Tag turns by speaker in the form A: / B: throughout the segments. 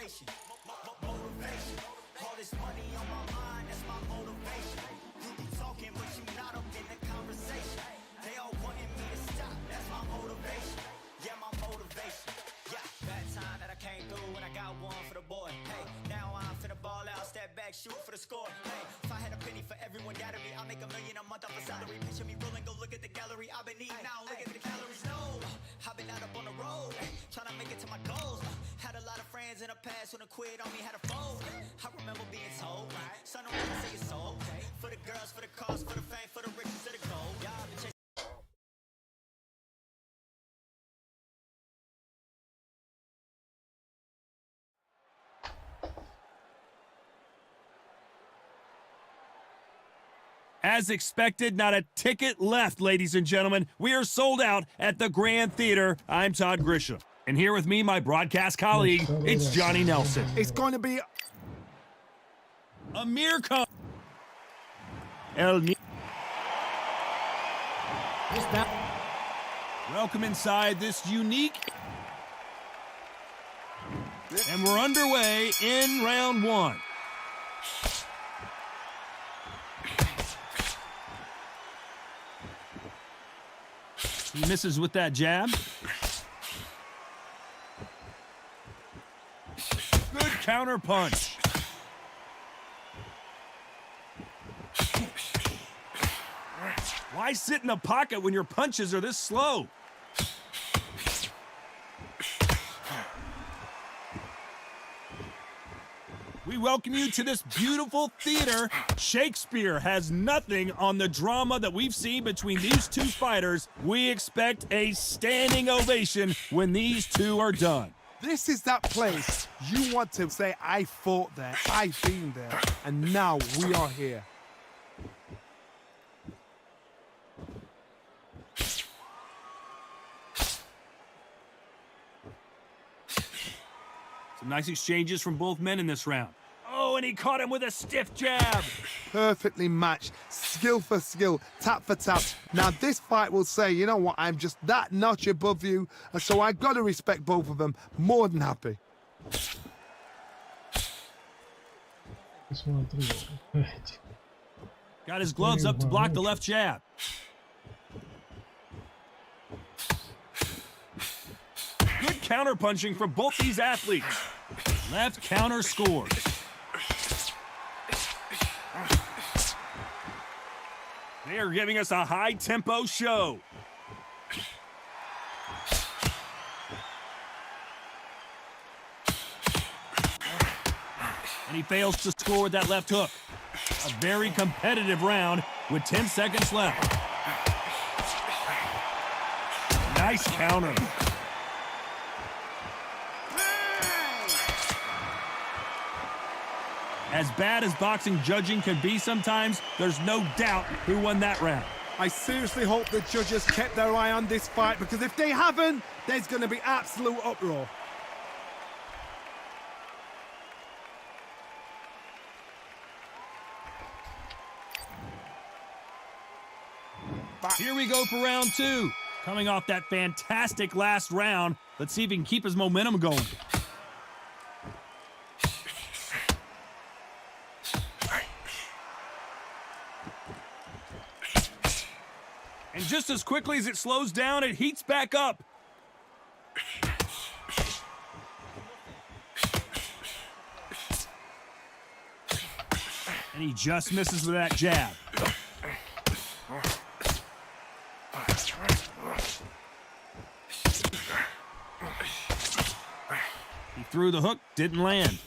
A: motivation. Motivation. All this money on my mind, that's my motivation. You talking, but you not up in the conversation. They all wanting me to stop, that's my motivation. Yeah, my motivation. Yeah, that time that I came through and I got one for the boy. Hey, now I'm finna ball out, step back, shoot for the score. Hey, if I had a penny for everyone doubted me, I'll make $1 million a month off a salary. Picture me rolling, go look at the gallery. I've been eating now, look at the calories. No, I've been out up on the road, trying to make it to my goals. Had a lot of friends in the past when I quit on me, had a fold. I remember being told, son, don't ever say it's sold. For the girls, for the cars, for the fame, for the riches, for the gold. Yeah, I've been chasing.
B: As expected, not a ticket left, ladies and gentlemen. We are sold out at the Grand Theater. I'm Todd Grisham. And here with me, my broadcast colleague, it's Johnny Nelson.
C: It's going to be
B: Amir Khan. Welcome inside this unique. And we're underway in round one. He misses with that jab. Good counter punch. Why sit in the pocket when your punches are this slow? We welcome you to this beautiful theater. Shakespeare has nothing on the drama that we've seen between these two fighters. We expect a standing ovation when these two are done.
C: This is that place you want to say, I fought there, I've been there, and now we are here.
B: Some nice exchanges from both men in this round. Oh, and he caught him with a stiff jab.
C: Perfectly matched, skill for skill, tap for tap. Now this fight will say, you know what, I'm just that notch above you, and so I got to respect both of them. More than happy.
B: Got his gloves up to block the left jab. Good counter punching from both these athletes. Left counter scores. They are giving us a high-tempo show. And he fails to score with that left hook. A very competitive round with 10 seconds left. Nice counter. As bad as boxing judging can be sometimes, there's no doubt who won that round.
C: I seriously hope the judges kept their eye on this fight, because if they haven't, there's going to be absolute uproar.
B: Here we go for round two. Coming off that fantastic last round, let's see if he can keep his momentum going. And just as quickly as it slows down, it heats back up. And he just misses with that jab. He threw the hook, didn't land.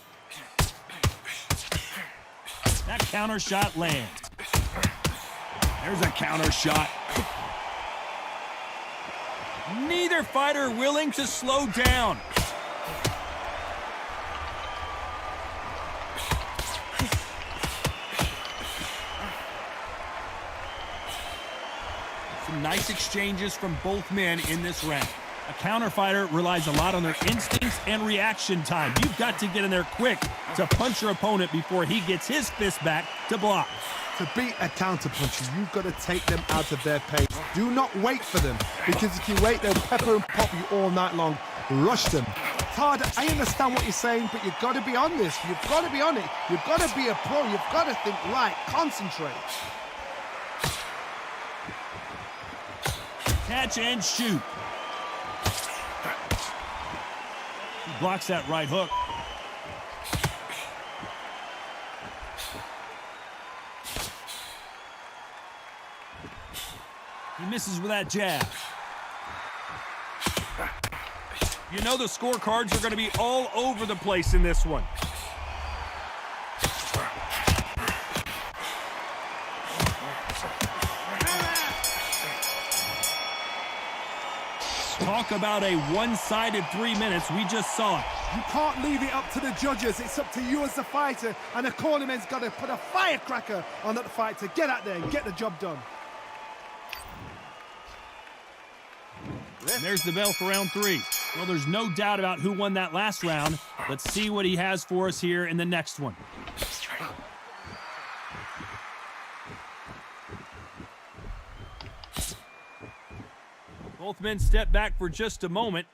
B: That counter shot lands. There's a counter shot. Neither fighter willing to slow down. Some nice exchanges from both men in this round. A counter fighter relies a lot on their instincts and reaction time. You've got to get in there quick to punch your opponent before he gets his fist back to block.
C: To beat a counter puncher, you've got to take them out of their pace. Do not wait for them, because if you wait, they'll pepper and pop you all night long. Rush them. Todd, I understand what you're saying, but you've got to be on this. You've got to be on it. You've got to be a pro. You've got to think right. Concentrate.
B: Catch and shoot. He blocks that right hook. He misses with that jab. You know the scorecards are going to be all over the place in this one. Talk about a one-sided 3 minutes. We just saw it.
C: You can't leave it up to the judges. It's up to you as the fighter, and the cornerman's got to put a firecracker on that fight to get out there and get the job done.
B: And there's the bell for round 3. Well, there's no doubt about who won that last round. Let's see what he has for us here in the next one. Both men step back for just a moment.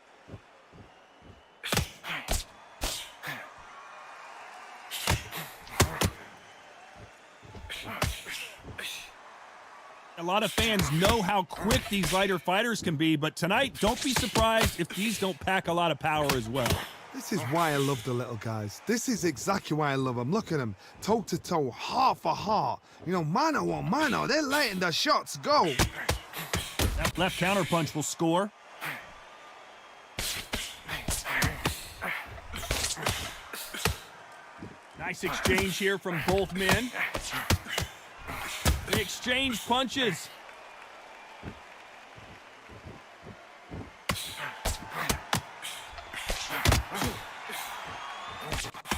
B: A lot of fans know how quick these lighter fighters can be, but tonight, don't be surprised if these don't pack a lot of power as well.
C: This is why I love the little guys. This is exactly why I love them. Look at them, toe to toe, heart for heart. You know, mano a mano, they're letting the shots go.
B: That left counter punch will score. Nice exchange here from both men. They exchange punches.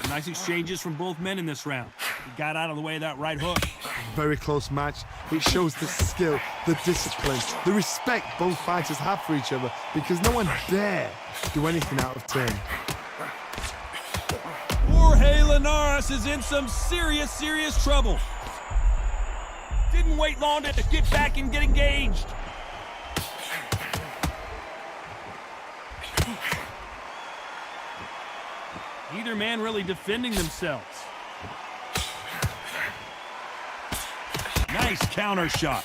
B: Nice exchanges from both men in this round. He got out of the way of that right hook.
C: Very close match. It shows the skill, the discipline, the respect both fighters have for each other, because no one dare do anything out of turn.
B: Jorge Linares is in some serious trouble. Didn't wait long to get back and get engaged. Neither man really defending themselves. Nice counter shot.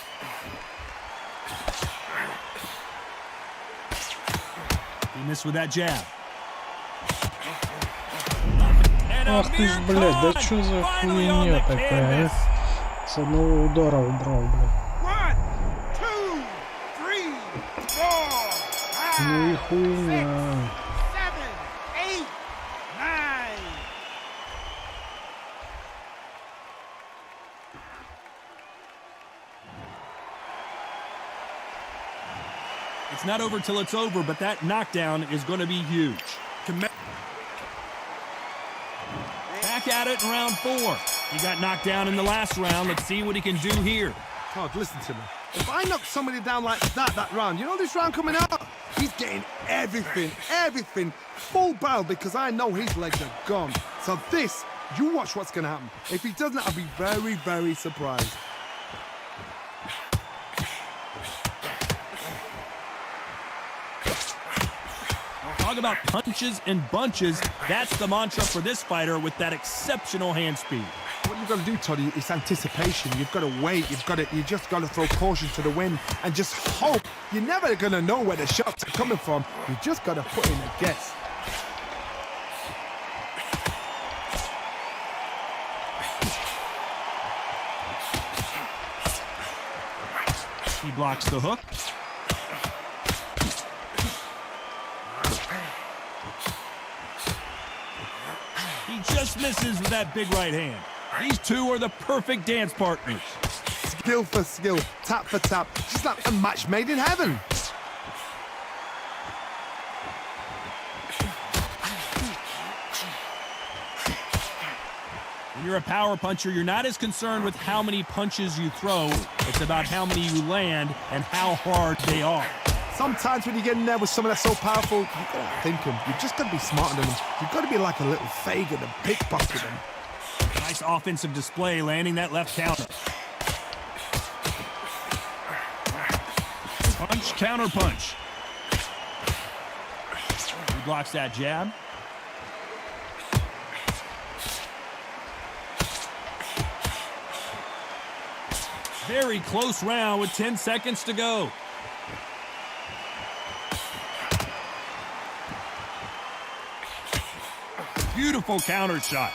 B: He missed with that jab.
D: Ах ты ж, блядь, да чё за хуйня такая, а? С одного удара убрал, блядь. Ну и хуйня.
B: It's not over till it's over, but that knockdown is going to be huge. Back at it in round 4. He got knocked down in the last round. Let's see what he can do here.
C: Todd, listen to me. If I knock somebody down like that round, you know this round coming up? He's getting everything full barrel, because I know his legs are gone. So this, you watch what's going to happen. If he doesn't, I'll be very surprised.
B: Talk about punches and bunches. That's the mantra for this fighter with that exceptional hand speed.
C: What you've got to do, Toddy, is anticipation. You've got to wait. You just got to throw caution to the wind and just hope. You're never going to know where the shots are coming from. You just got to put in a guess.
B: He blocks the hook. He just misses with that big right hand. These two are the perfect dance partners.
C: Skill for skill, tap for tap, just like a match made in heaven.
B: When you're a power puncher, you're not as concerned with how many punches you throw. It's about how many you land and how hard they are.
C: Sometimes when you get in there with someone that's so powerful, you've got to think him. You've just got to be smarter than him. You've got to be like a little Fagin and pickpocket him.
B: Nice offensive display, landing that left counter. Punch, counter punch. He blocks that jab. Very close round with 10 seconds to go. Beautiful counter shot.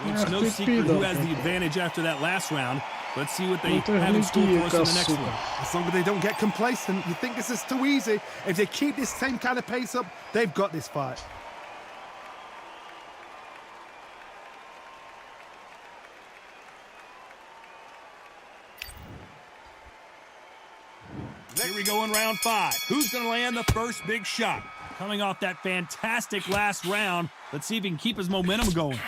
B: Well, it's no secret who has the advantage after that last round. Let's see what they have in store for us in the next one.
C: As long as they don't get complacent, you think this is too easy. If they keep this same kind of pace up, they've got this fight.
B: Here we go in round 5. Who's going to land the first big shot? Coming off that fantastic last round, let's see if he can keep his momentum going.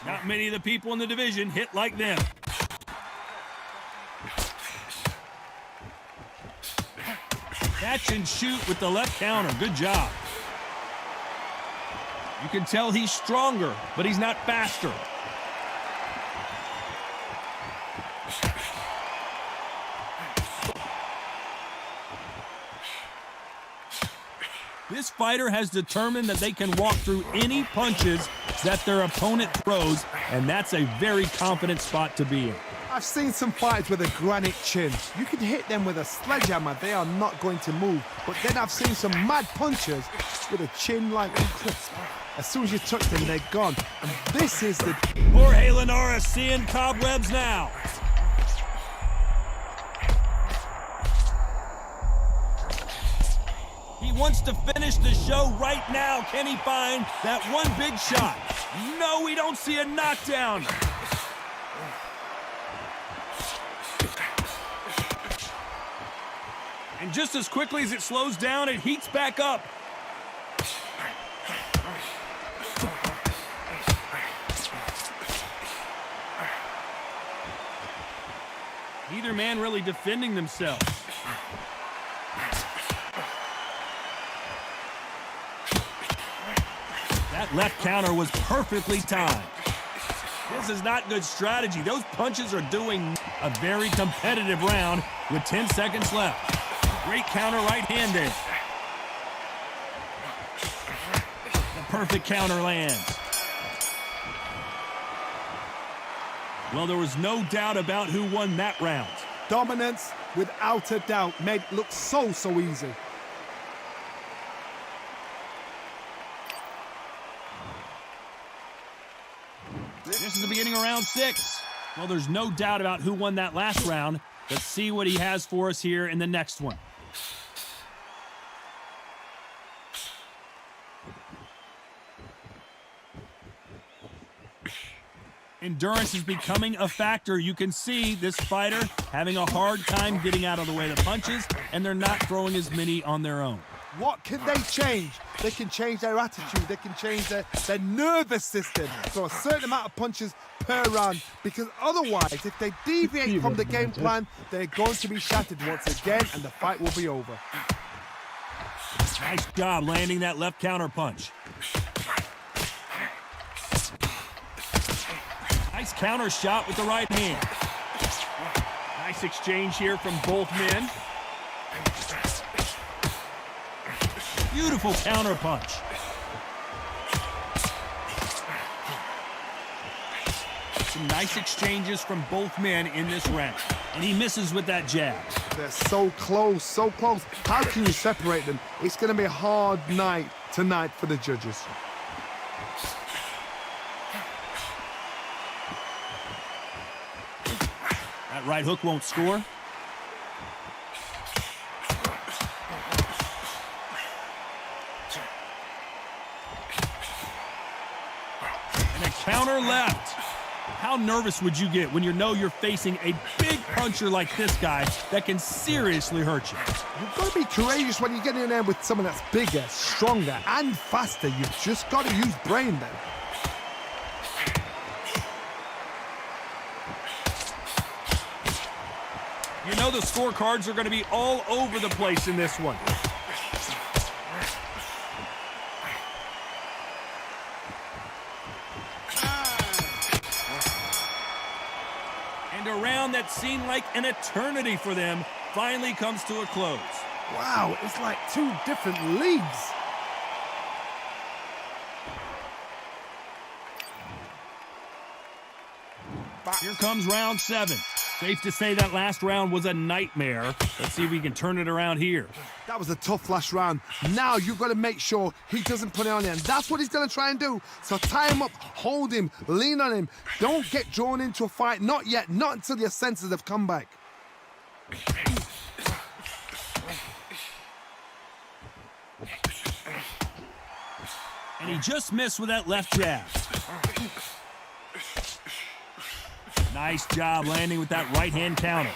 B: Not many of the people in the division hit like them. Catch and shoot with the left counter. Good job. You can tell he's stronger, but he's not faster. This fighter has determined that they can walk through any punches that their opponent throws, and that's a very confident spot to be in.
C: I've seen some fighters with a granite chin. You can hit them with a sledgehammer, they are not going to move. But then I've seen some mad punchers with a chin like crisp. As soon as you touch them, they're gone. And this is the...
B: Jorge Linares seeing cobwebs now. He wants to finish the show right now. Can he find that one big shot? No, we don't see a knockdown. And just as quickly as it slows down, it heats back up. Neither man really defending themselves. That left counter was perfectly timed. This is not good strategy. Those punches are doing a very competitive round with 10 seconds left. Great counter right hand there. The perfect counter lands. Well, there was no doubt about who won that round.
C: Dominance, without a doubt, made it look so easy.
B: This is the beginning of round 6. Well, there's no doubt about who won that last round. Let's see what he has for us here in the next one. Endurance is becoming a factor. You can see this fighter having a hard time getting out of the way of the punches, and they're not throwing as many on their own.
C: What can they change? They can change their attitude. They can change their nervous system. So a certain amount of punches per round. Because otherwise, if they deviate from the game plan, they're going to be shattered once again, and the fight will be over.
B: Nice job landing that left counter punch. Nice counter shot with the right hand. Nice exchange here from both men. Beautiful counter punch. Some nice exchanges from both men in this round. And he misses with that jab.
C: They're so close, so close. How can you separate them? It's going to be a hard night tonight for the judges.
B: That right hook won't score. And a counter left. How nervous would you get when you know you're facing a big puncher like this guy that can seriously hurt you?
C: You've got to be courageous when you get in there with someone that's bigger, stronger, and faster. You've just got to use brain then.
B: You know the scorecards are going to be all over the place in this one. And a round that seemed like an eternity for them finally comes to a close.
C: Wow, it's like two different leagues.
B: Here comes round 7. Safe to say that last round was a nightmare. Let's see if we can turn it around here.
C: That was a tough last round. Now you've got to make sure he doesn't put it on you. And that's what he's going to try and do. So tie him up, hold him, lean on him. Don't get drawn into a fight. Not yet. Not until your senses have come back.
B: And he just missed with that left jab. Nice job landing with that right-hand counter.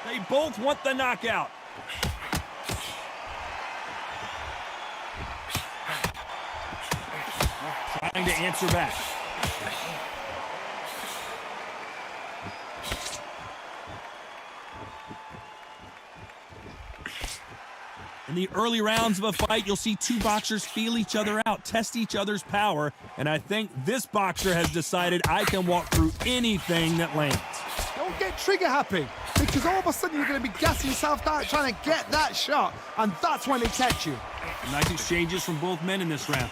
B: They both want the knockout. Trying to answer back. In the early rounds of a fight, you'll see two boxers feel each other out, test each other's power, and I think this boxer has decided I can walk through anything that lands.
C: Don't get trigger happy, because all of a sudden you're going to be gassing yourself down trying to get that shot, and that's when they catch you.
B: Nice exchanges from both men in this round.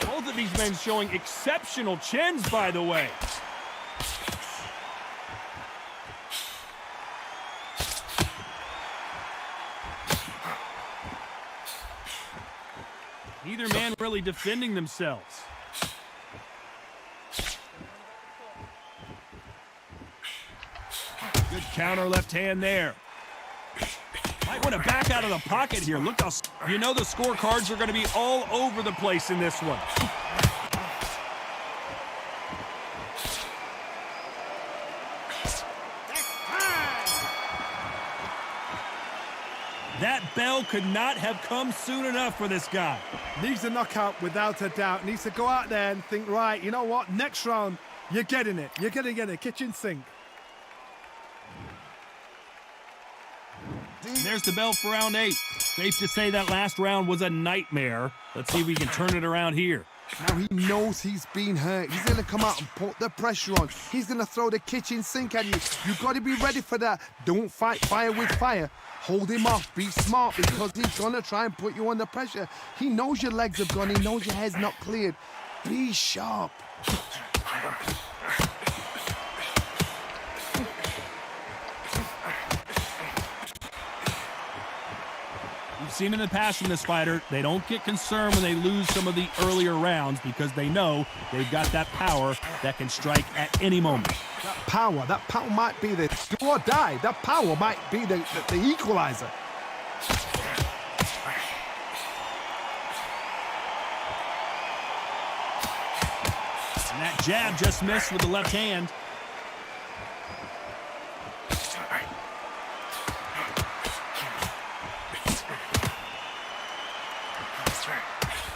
B: Both of these men showing exceptional chins, by the way. Neither man really defending themselves. Good counter left hand there. Might want to back out of the pocket here. Look how, you know the scorecards are going to be all over the place in this one. That bell could not have come soon enough for this guy.
C: Needs a knockout without a doubt. Needs to go out there and think, right, you know what? Next round, you're getting it. You're going to get it. Kitchen sink.
B: And there's the bell for round 8. Safe to say that last round was a nightmare. Let's see if we can turn it around here.
C: Now he knows he's been hurt. He's going to come out and put the pressure on. He's going to throw the kitchen sink at you. You've got to be ready for that. Don't fight fire with fire. Hold him off. Be smart, because he's going to try and put you under pressure. He knows your legs have gone. He knows your head's not cleared. Be sharp.
B: We've seen in the past from this fighter, they don't get concerned when they lose some of the earlier rounds because they know they've got that power that can strike at any moment.
C: That power might be the do or die. That power might be the equalizer.
B: And that jab just missed with the left hand.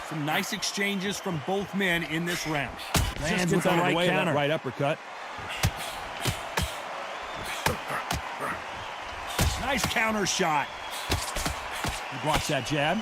B: Some nice exchanges from both men in this round. Lands with the right counter. Right uppercut. Nice counter shot. He blocks that jab.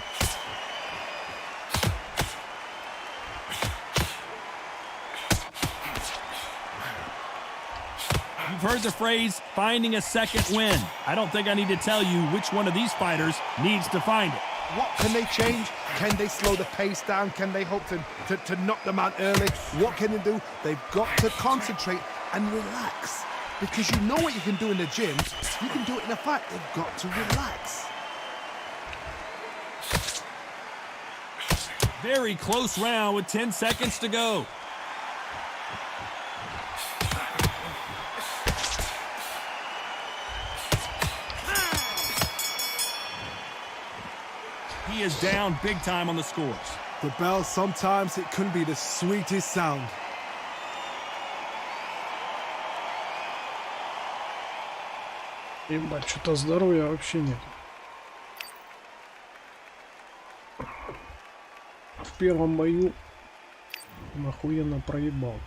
B: You've heard the phrase, finding a second win. I don't think I need to tell you which one of these fighters needs to find it.
C: What can they change? Can they slow the pace down? Can they hope to knock them out early? What can they do? They've got to concentrate and relax. Because you know what you can do in the gym. You can do it in a fight. They've got to relax.
B: Very close round with 10 seconds to go. He is down big time on the scores.
C: The bell, sometimes it can be the sweetest sound.
D: Ебать, что-то здоровья вообще нет. первом бою он охуенно проебал.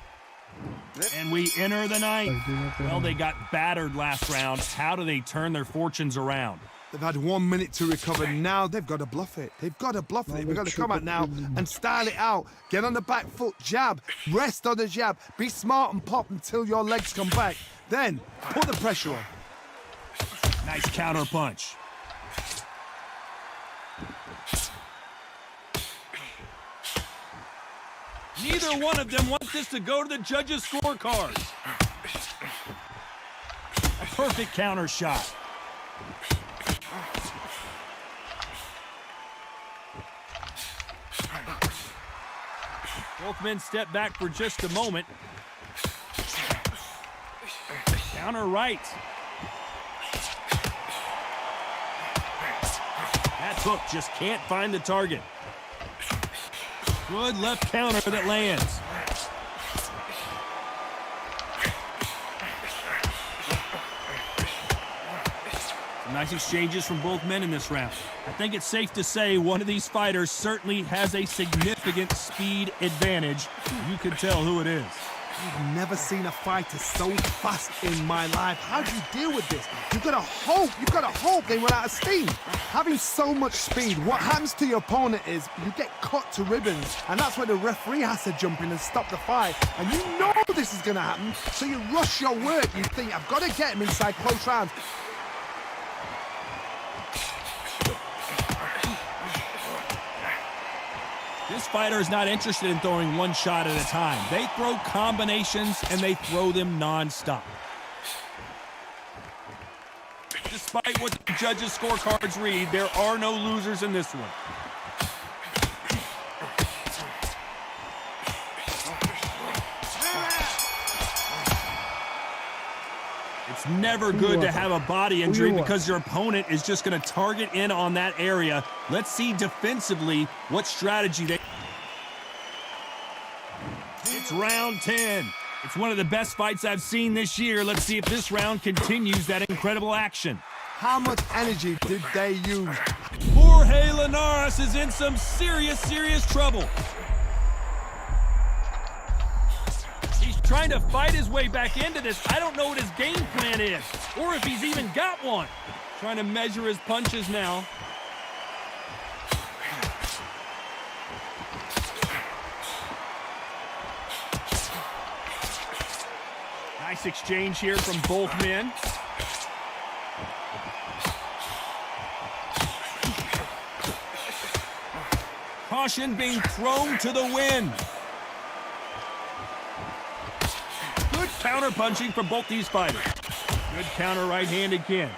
B: And we enter the ninth. Well, they got battered last round. How do they turn their fortunes around?
C: They've had 1 minute to recover. Now they've got to bluff it. They've got to bluff it. They've got to come out now and style it out. Get on the back foot, jab, rest on the jab. Be smart and pop until your legs come back. Then put the pressure on.
B: Nice counter punch. Neither one of them wants this to go to the judges' scorecards. A perfect counter shot. Both men step back for just a moment. Counter right. That hook just can't find the target. Good left counter that lands. Some nice exchanges from both men in this round. I think it's safe to say one of these fighters certainly has a significant speed advantage. You can tell who it is.
C: I've never seen a fighter so fast in my life. How do you deal with this? You've got to hope they run out of steam. Having so much speed, what happens to your opponent is you get cut to ribbons, and that's where the referee has to jump in and stop the fight. And you know this is going to happen, so you rush your work. You think, I've got to get him inside close rounds.
B: This fighter is not interested in throwing one shot at a time. They throw combinations, and they throw them non-stop. Despite what the judges' scorecards read, there are no losers in this one. It's never good to have a body injury because your opponent is just going to target in on that area. Let's see defensively what strategy they... It's round 10. It's one of the best fights I've seen this year. Let's see if this round continues that incredible action.
C: How much energy did they use?
B: Jorge Linares is in some serious trouble. He's trying to fight his way back into this. I don't know what his game plan is, or if he's even got one. Trying to measure his punches now. Nice exchange here from both men. Caution being thrown to the wind. Good counter punching from both these fighters. Good counter right-handed kick.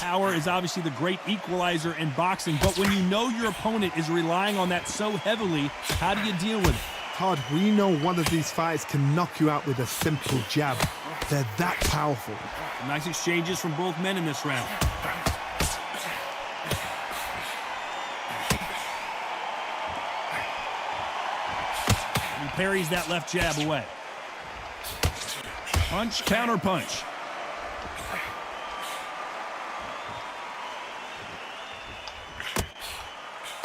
B: Power is obviously the great equalizer in boxing, but when you know your opponent is relying on that so heavily, how do you deal with it?
C: Todd, we know one of these fighters can knock you out with a simple jab. They're that powerful.
B: Nice exchanges from both men in this round. He parries that left jab away. Punch, counter punch.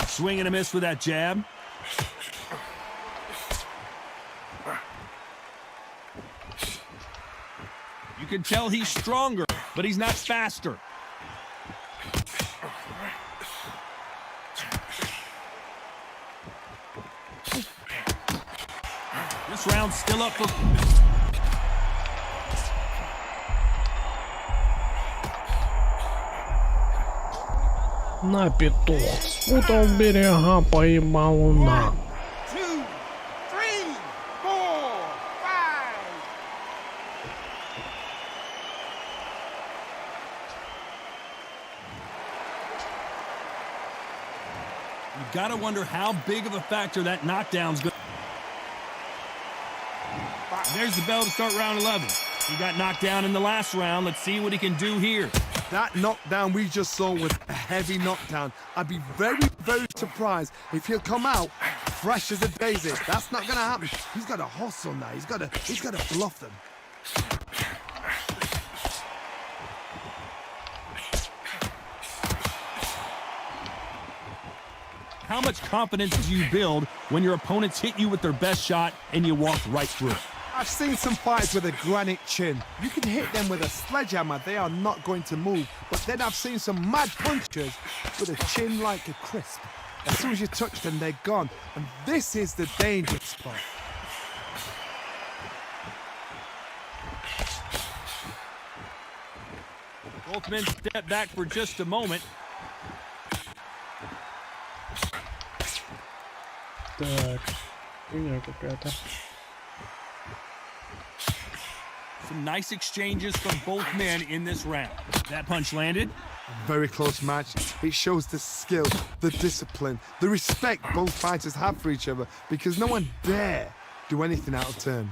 B: Swing and a miss with that jab. You can tell he's stronger, but he's not faster. This round's still up for...
D: На петух, спутал берега, поебал на.
C: 1, 2, 3, 4, 5.
B: You've got to wonder how big of a factor that knockdown's going to... There's the bell to start round 11. He got knocked down in the last round. Let's see what he can do here.
C: That knockdown we just saw was a heavy knockdown. I'd be very surprised if he'll come out fresh as a daisy. That's not going to happen. He's got to hustle now. He's got to bluff them.
B: How much confidence do you build when your opponents hit you with their best shot and you walk right through it?
C: I've seen some fighters with a granite chin. You can hit them with a sledgehammer, they are not going to move. But then I've seen some mad punchers with a chin like a crisp. As soon as you touch them, they're gone. And this is the danger spot.
B: Both men step back for just a moment.
D: Так, хуйня какая-то.
B: Some nice exchanges from both men in this round. That punch landed.
C: Very close match. It shows the skill, the discipline, the respect both fighters have for each other because no one dare do anything out of turn.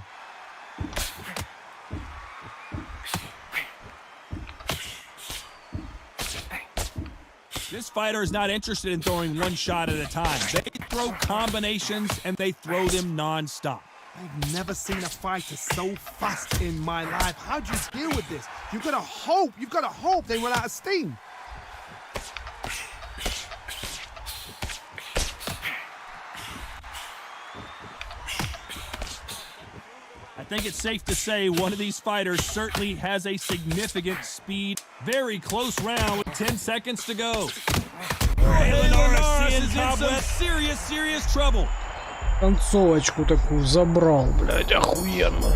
B: This fighter is not interested in throwing one shot at a time. They throw combinations and they throw them non-stop.
C: I've never seen a fighter so fast in my life. How do you deal with this? You've got to hope they run out of steam.
B: I think it's safe to say one of these fighters certainly has a significant speed. Very close round with 10 seconds to go. Linares is in some serious trouble.
D: Концовочку такую забрал, блядь, охуенно.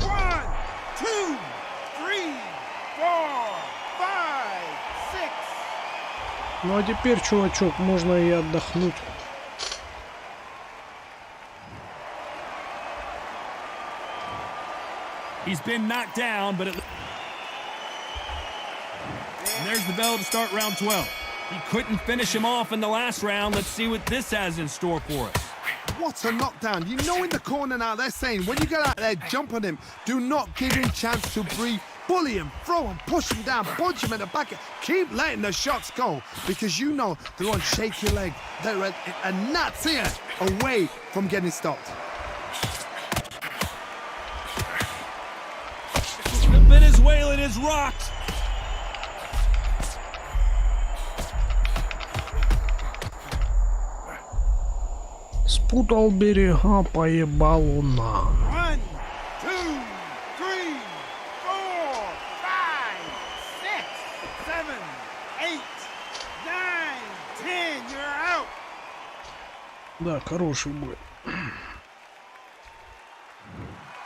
C: 1, 2, 3, 4, 5, 6.
D: Ну а теперь, чувачок, можно и отдохнуть.
B: He's been knocked down, but and there's the bell to start round 12. He couldn't finish him off in the last round. Let's see what this has in store for us.
C: What a knockdown. You know in the corner now they're saying when you get out there, jump on him. Do not give him chance to breathe. Bully him, throw him, push him down, punch him in the back. Keep letting the shots go because you know they're on shaky leg. They're a gnat's ear away from getting stopped.
B: The Venezuelan is rocked.
D: Спутал берега, поебал луна.
C: 1, 2, 3, 4, 5, 6, 7, 8, 9, 10. You're out.
D: Да, хороший бой.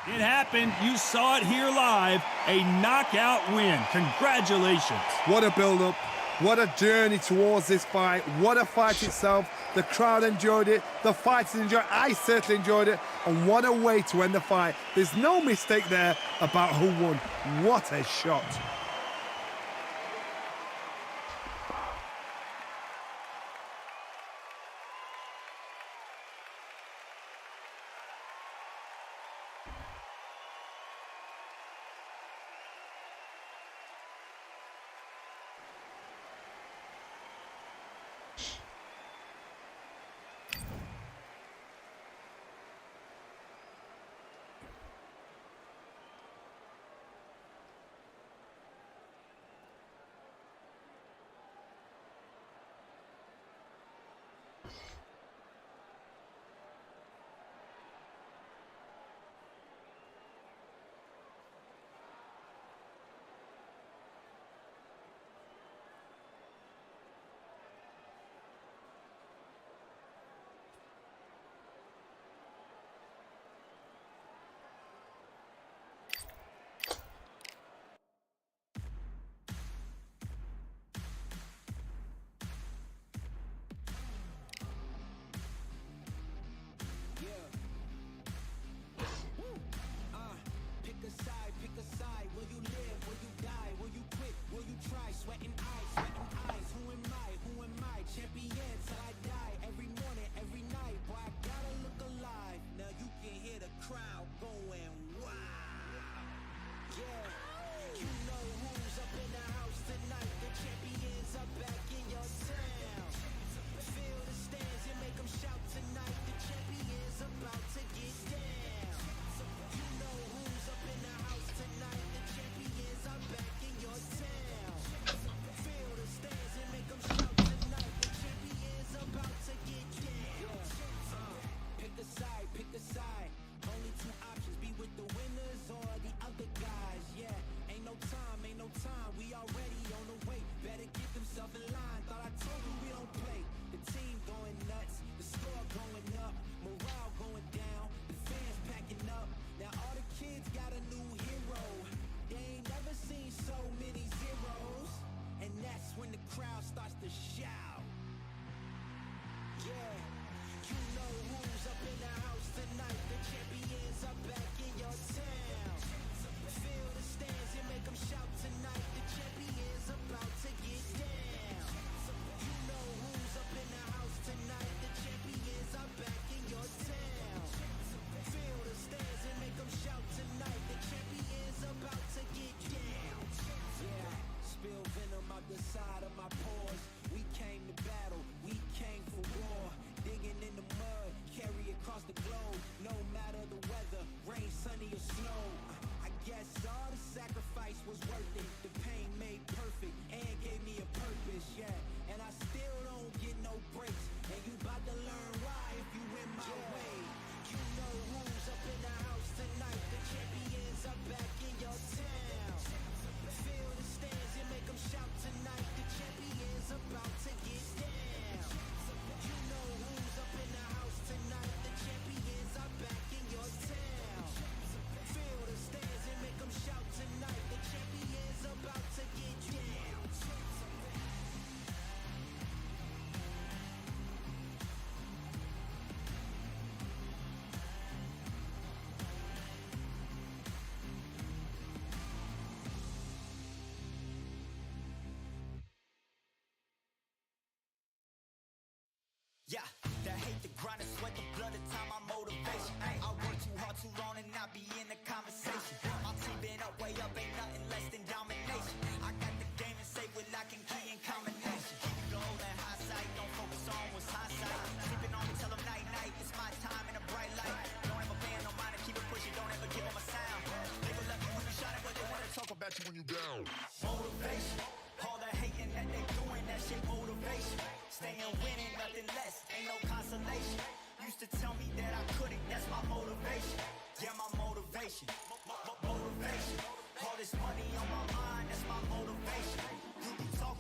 B: It happened. You saw it here live. A knockout win. Congratulations.
C: What a build-up. What a journey towards this fight. What a fight itself. The crowd enjoyed it. The fighters enjoyed it. I certainly enjoyed it. And what a way to end the fight. There's no mistake there about who won. What a shot.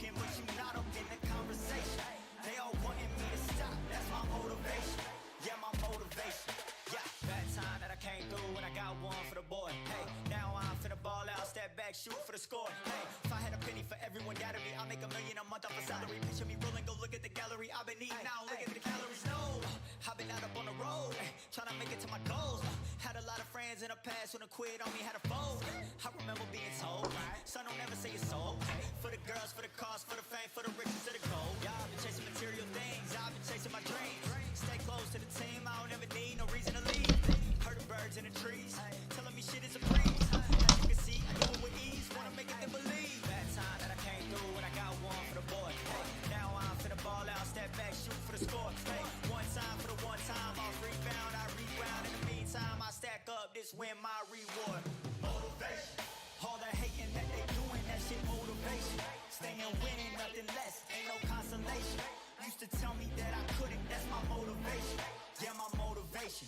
A: talking, but you not up in the conversation. They all wanting me to stop, that's my motivation. Yeah, my motivation. Yeah, that time that I came through and I got one for the boy. Hey, now I'm finna ball out, step back, shoot for the score. Hey, if I had a penny for everyone doubted me, I'll make $1 million a month off a salary. Picture me rolling, go look at the gallery. I've been eating now, look at the calories. No, I've been out up on the road, trying to make it to my goals. Had a lot of friends in the past when I quit on me, had a fold. I remember being told, son, don't ever say it's so. For the girls, for the cars, for the fame, for the riches, for the gold. Yeah, I've been chasing material things, I've been chasing my dreams. Stay close to the team, I don't ever need no reason to leave. Heard the birds in the trees, telling me shit is a breeze. As you can see, I do it with ease, wanna make it then believe. That time that I came through and I got one for the boy. Hey, now I'm finna ball out, step back, shoot for the score. Hey, one time for the one time, I'll rebound, I reground. In the meantime, I stack up, this win my reward. Motivation, all the hating that they doing, that shit motivation. Staying winning, nothing less, ain't no consolation. Used to tell me that I couldn't, that's my motivation. Yeah, my motivation.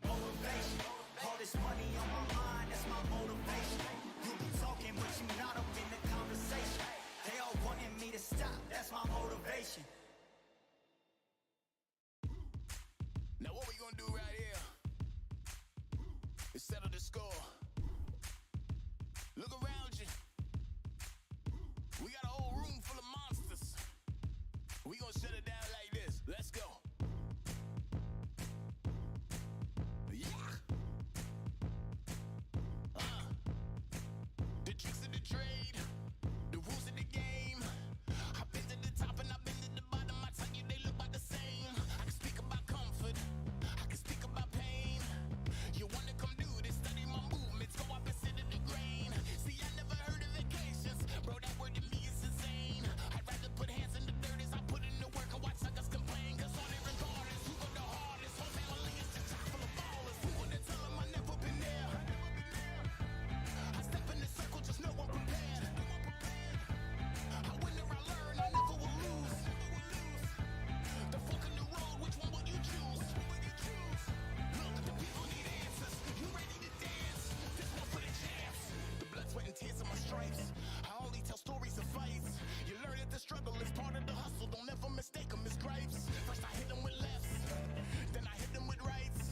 A: Motivation, all this money on my mind, that's my motivation. You be talking, but you not up in the conversation. They all wanting me to stop, that's my motivation.
E: Now what we gonna do right here is settle the score. Look around you. We got a whole room full of monsters. We gonna shut it down like this. Let's go. Yeah. The tricks of the trade, the rules of the game. I've been to the top and I've been to the bottom. I tell you they look about the same. I can speak about comfort, I can speak about pain. You wanna come do this, study my movements, go up and sit in the grain. See, I never heard of vacations, bro, that word to me is insane. I'd rather put hands in the dirt as I put in the work and watch suckers complain. Cause all they regard is who go the hardest. Whole family is just chock full of ballers. Who wanna tell them I never been there? I step in the circle, just know I'm prepared. I win or I learn, I never will lose. The fork in the road, which one will you choose? Look, the people need answers. You ready to dance? This one for the champs. The blood, sweat, and tears of my stripes. I only tell stories of fights. You learn that the struggle is part of the hustle. Don't ever mistake them as gripes. First I hit them with lefts, then I hit them with rights.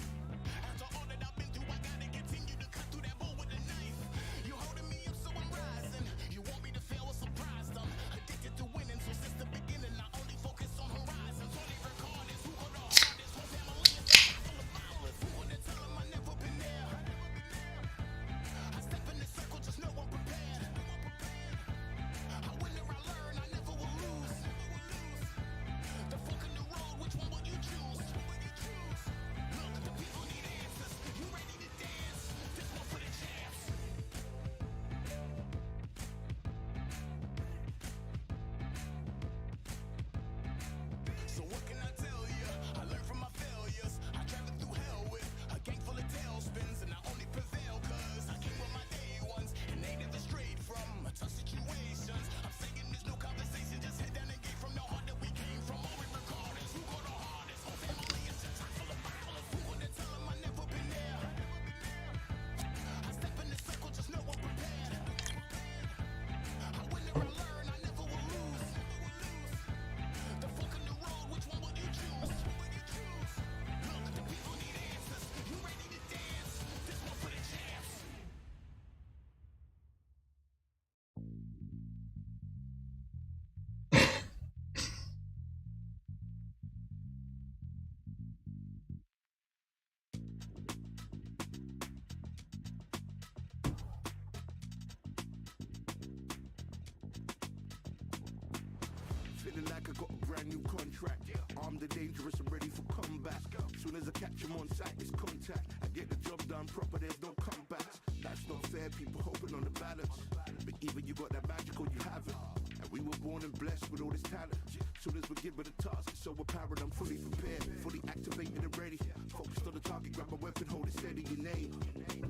E: After all that I've been through, I gotta continue to cut through that bull with a knife. You holding me up, so I'm rising. You want me to fail or surprise them? Addicted to winning, so since the beginning, I only focus on horizons. All they record is who go the hardest. Whole family is just chock full of ballers. Who wanna tell them I never been there? I step in the circle, just know I'm prepared. I win or I learn, I never will lose. The fork in the road, which one will you choose? Look, the people need answers. You ready to dance? This one for the champs. So what can I tell you? I learned from my failures. I traveled through hell with a gang full of tailspins, and I only prevail cause I came with my day ones, and they never strayed from tough situations. I'm saying there's no conversation, just head down and get from the heart that we came from. All we record is who go the hardest. Whole family is just chock full of ballers. Who wanna tell them I never been there? I step in the circle, just know I'm prepared. I win or I learn, I never will lose. The fork in the road, which one will you choose? Look, the people need answers. You ready to dance? This one for the champs.
F: Feeling like I got a brand new contract. Armed and dangerous and ready for comeback. Soon as I catch him on sight, it's contact. I get the job done proper, there's no comebacks. That's not fair, people hoping on the balance. But either you got that magic or you haven't. And we were born and blessed with all this talent. Soon as we're given a task, it's so apparent I'm fully prepared, fully activated and ready. Focused on the target, grab my weapon, hold it steady, your name.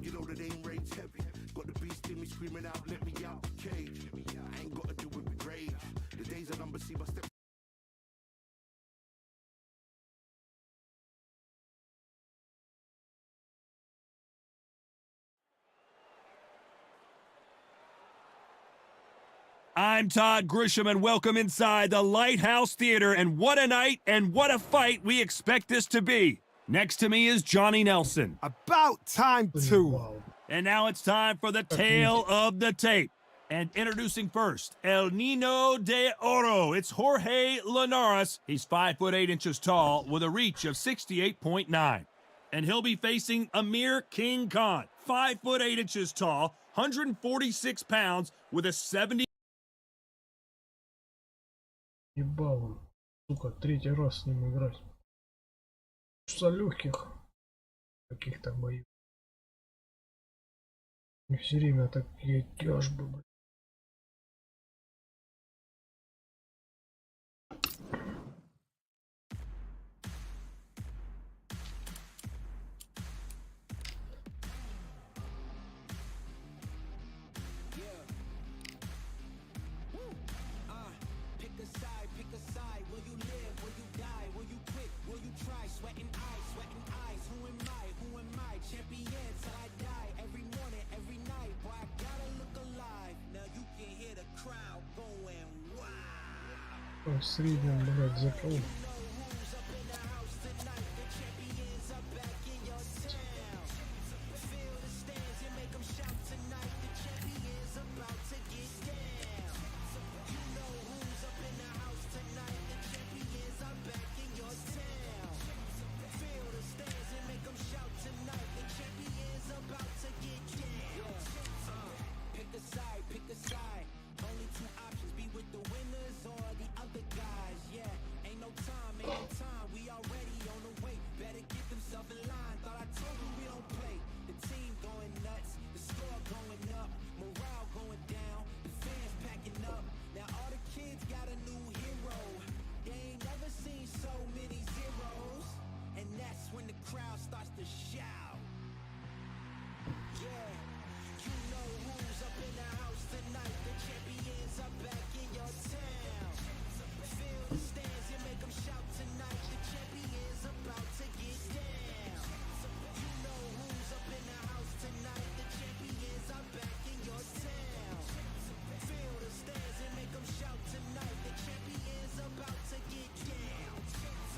F: You know that aim rain's heavy. Got the beast in me screaming out, let me out the cage. I ain't gotta do it with rage. The days are numbered, see my step.
B: I'm Todd Grisham, and welcome inside the Lighthouse Theater. And what a night and what a fight we expect this to be. Next to me is Johnny Nelson.
C: About time too.
D: Вау.
B: And now it's time for the tale of the tape. And introducing first, El Nino de Oro. It's Jorge Linares. He's 5'8" tall with a reach of 68.9. And he'll be facing Amir King Khan, 5'8" tall, 146 pounds with a 70.
D: Ебал он. Сука, третий раз с ним играть. Что легких. Каких-то боев. И все время такие тяжбы, блядь.
E: Pick a side. Will you live? Will you die? Will you quit? Will you try? Sweating eyes. Who am I? Champion till I die. Every morning, every night. Boy, I gotta look alive. Now you can hear the crowd going wow.
D: В среднем, блядь, запал.
E: Pick a side. Only two options: be with the winners or the other guys. Yeah, ain't no time. We already on the way. Better get themselves in line. Thought I told you we don't play. The team going nuts, the score going up, morale going down, the fans packing up. Now all the kids got a new hero. They ain't never seen so many zeros, and that's when the crowd starts to shout. Yeah. You know who's up in the house tonight. The champions are back in your town. Feel the stands and make them shout tonight. The champions about to get down. You know who's up in the house tonight. The champions are back in your town. Feel the stands and make them shout tonight. The champions about to get down.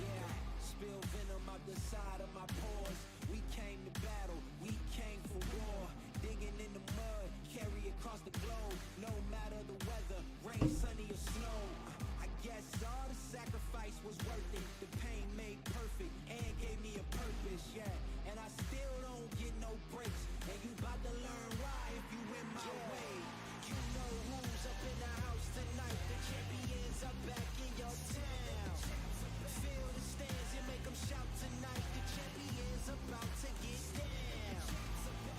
E: Yeah, spill venom out the side of my pores. We came to battle. We came for war. Digging in the mud, carry across the globe. No matter the weather, rain, sunny or snow. I guess all the sacrifice was worth it. The pain made perfect and gave me a purpose, yeah. And I still don't get no breaks. And you about to learn why if you in my way. You know who's up in the house tonight. The champions are back in your town. Feel the stands and make them shout tonight. The champions about to get down.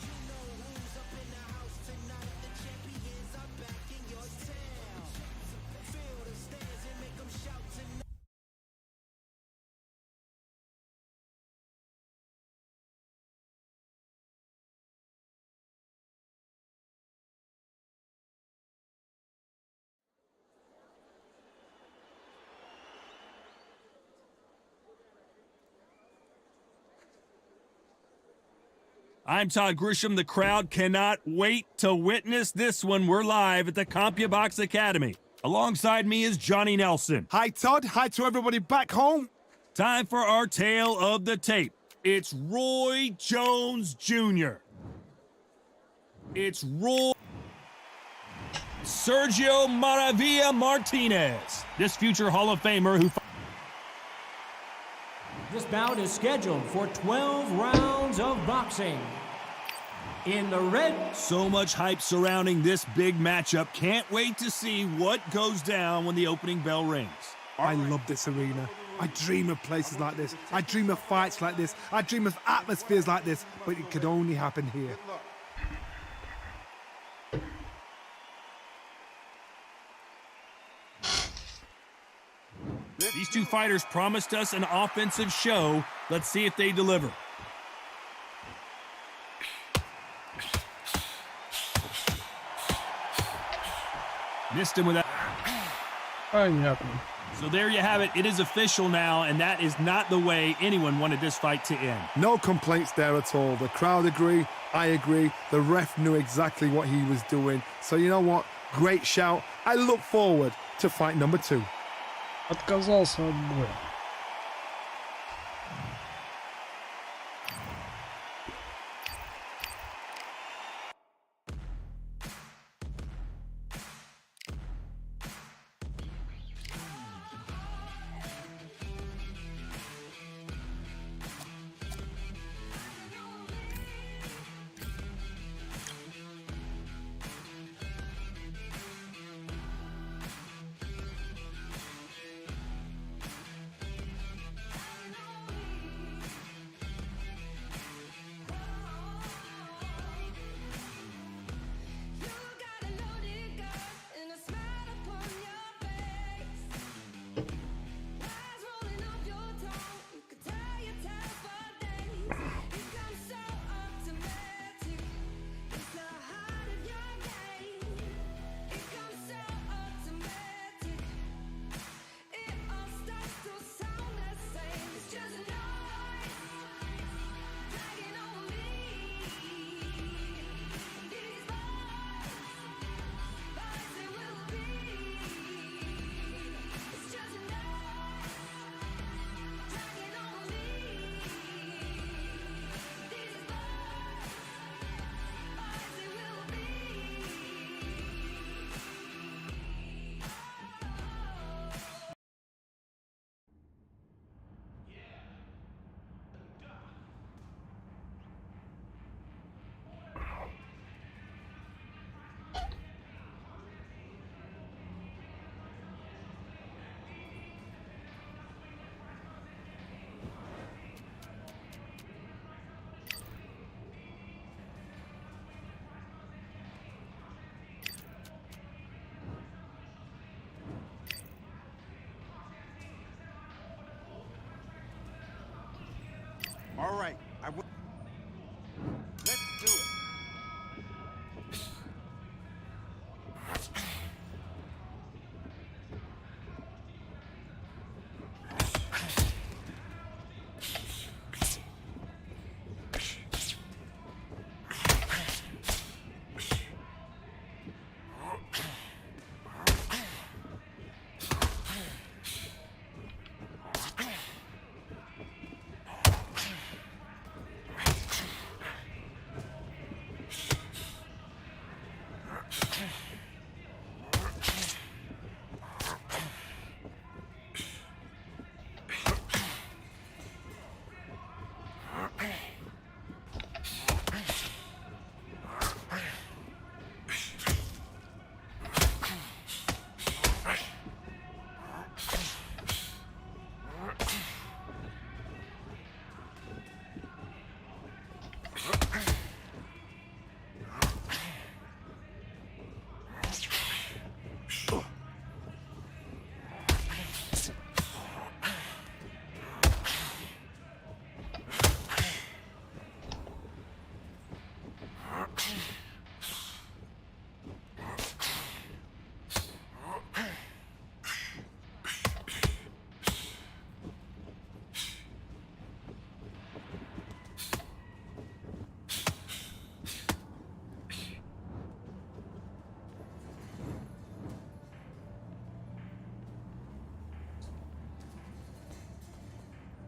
E: You know who's up in the house tonight. The champions are back in your town. Feel the stands and make them shout tonight.
B: I'm Todd Grisham. The crowd cannot wait to witness this one. We're live at the CompuBox Academy. Alongside me is Johnny Nelson.
C: Hi, Todd. Hi to everybody back home.
B: Time for our tale of the tape. It's Roy Jones Jr. It's Sergio Maravilla Martinez. This future Hall of Famer who...
G: This bout is scheduled for 12 rounds of boxing. In the red...
B: So much hype surrounding this big matchup. Can't wait to see what goes down when the opening bell rings.
C: I love this arena. I dream of places like this. I dream of fights like this. I dream of atmospheres like this. But it could only happen here.
B: These two fighters promised us an offensive show. Let's see if they deliver. Missed him with that.
D: Понятно.
B: So there you have it. It is official now, and that is not the way anyone wanted this fight to end.
C: No complaints there at all. The crowd agree. I agree. The ref knew exactly what he was doing. So you know what? Great shout. I look forward to fight number 2.
D: Отказался от боя.
F: All right, let's do it.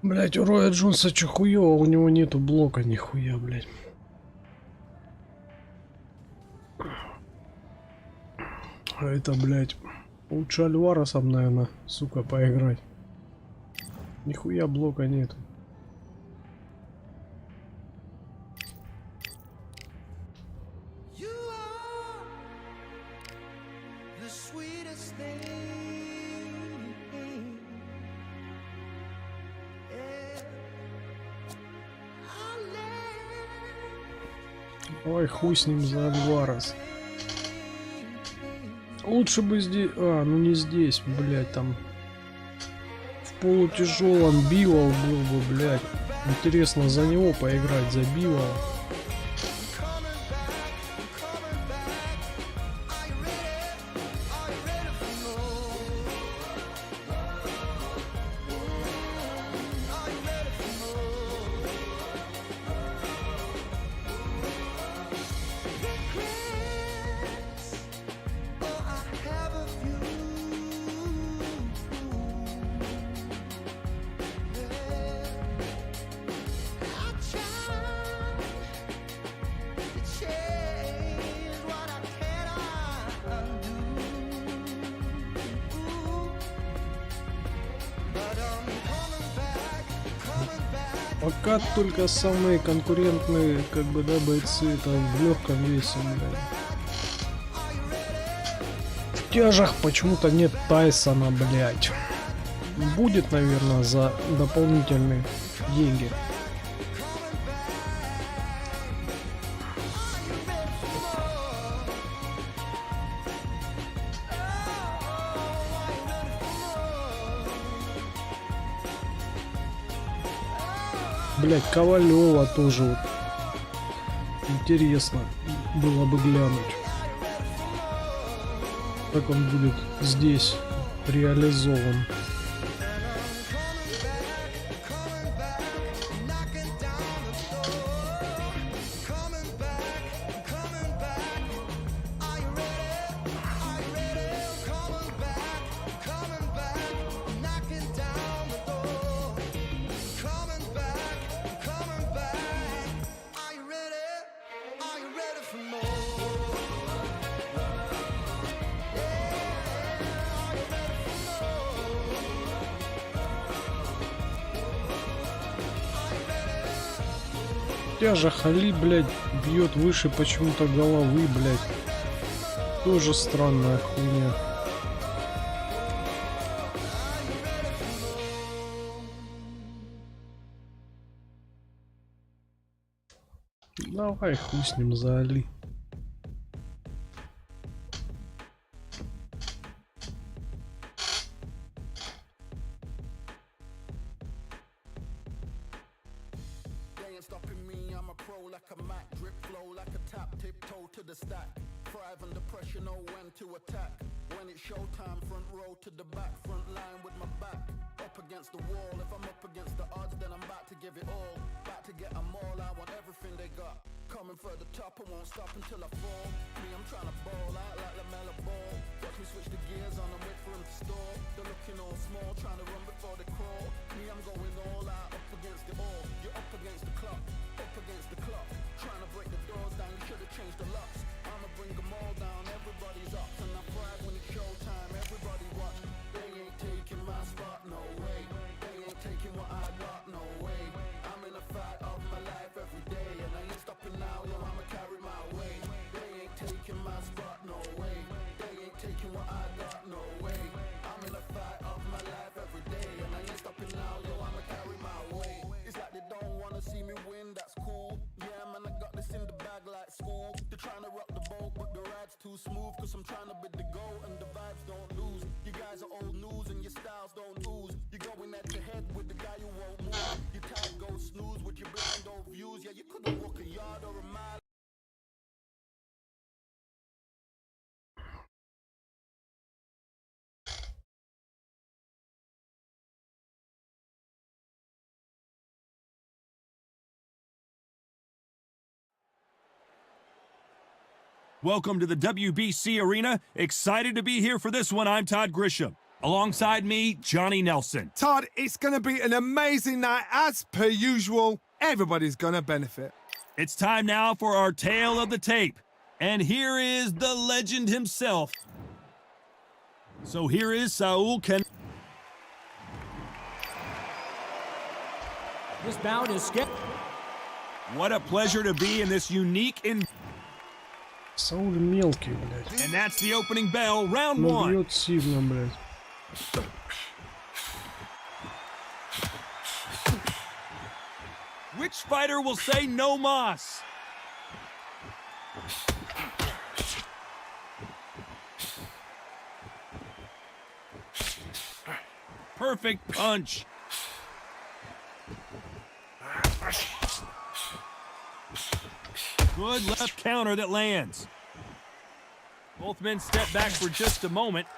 D: Блять, у Роя Джонса чё хуёво, у него нету блока нихуя, блять. А это, блять, лучше Альваресом, наверное, сука, поиграть. Нихуя блока нету. Ой, хуй с ним за Альварес. Лучше бы здесь... А, ну не здесь, блядь, там... В полутяжелом Бивол был бы, блядь. Интересно за него поиграть, за Бивола. Пока только самые конкурентные, как бы, да, бойцы, это в легком весе, блядь. В тяжах почему-то нет Тайсона, блядь. Будет, наверное, за дополнительные деньги. Блять, Ковалева тоже вот. Интересно было бы глянуть, как он будет здесь реализован. Тяжа Хали, блядь, бьет выше почему-то головы, блядь. Тоже странная хуйня. Давай хуй с ним за Али.
F: Stopping me, I'm a pro like a Mac, drip flow like a tap, tiptoe to the stack. Thrive under pressure, know when to attack. When it's showtime, front row to the back, front line with my back up against the wall. If I'm up against the odds, then I'm about to give it all. About to get them all, I want everything they got. Coming for the top, I won't stop until I fall. Me, I'm trying to ball out like the Mela ball. Watch me switch the gears on and wait for him to stall. They're looking all small, trying to run before they crawl. Me, I'm going all out, up against it all. You're up against the clock, up against the clock. Trying to break the doors down, you should have changed the locks. I'ma bring them all down, everybody's up. And I thrive when it's showtime, everybody watch. They ain't taking my spot, no way. They ain't taking what I got, no way. I'm in a fight of my life every day, and I ain't stopping now, yo, I'ma carry my weight. They ain't taking my spot, no way. They ain't taking what I got, no way. I'm in a fight of my life every day, and I ain't stopping now, yo, I'ma carry my weight. It's like they don't wanna see me win, that's cool. Yeah, man, I got this in the bag like school. They're trying to rock the boat, but the ride's too smooth. Cause I'm trying to bid the go, and the vibes don't lose. You guys are old news, and your styles don't ooze. You're going head to head with the guy who won't move. Your tag goes snooze with your blind old views. Yeah, you couldn't walk a yard or a mile.
B: Welcome to the WBC Arena. Excited to be here for this one. I'm Todd Grisham. Alongside me, Johnny Nelson.
C: Todd, it's going to be an amazing night as per usual. Everybody's going to benefit.
B: It's time now for our tale of the tape. And here is the legend himself. So here is Saul Can.
G: This bout is scheduled.
B: What a pleasure to be in this unique
D: Сауль мелкий, блядь.
B: And that's the opening bell, round
D: Но
B: one.
D: бьет сильно, блядь.
B: Which fighter will say no mas? Perfect punch. Good left counter that lands. Both men step back for just a moment.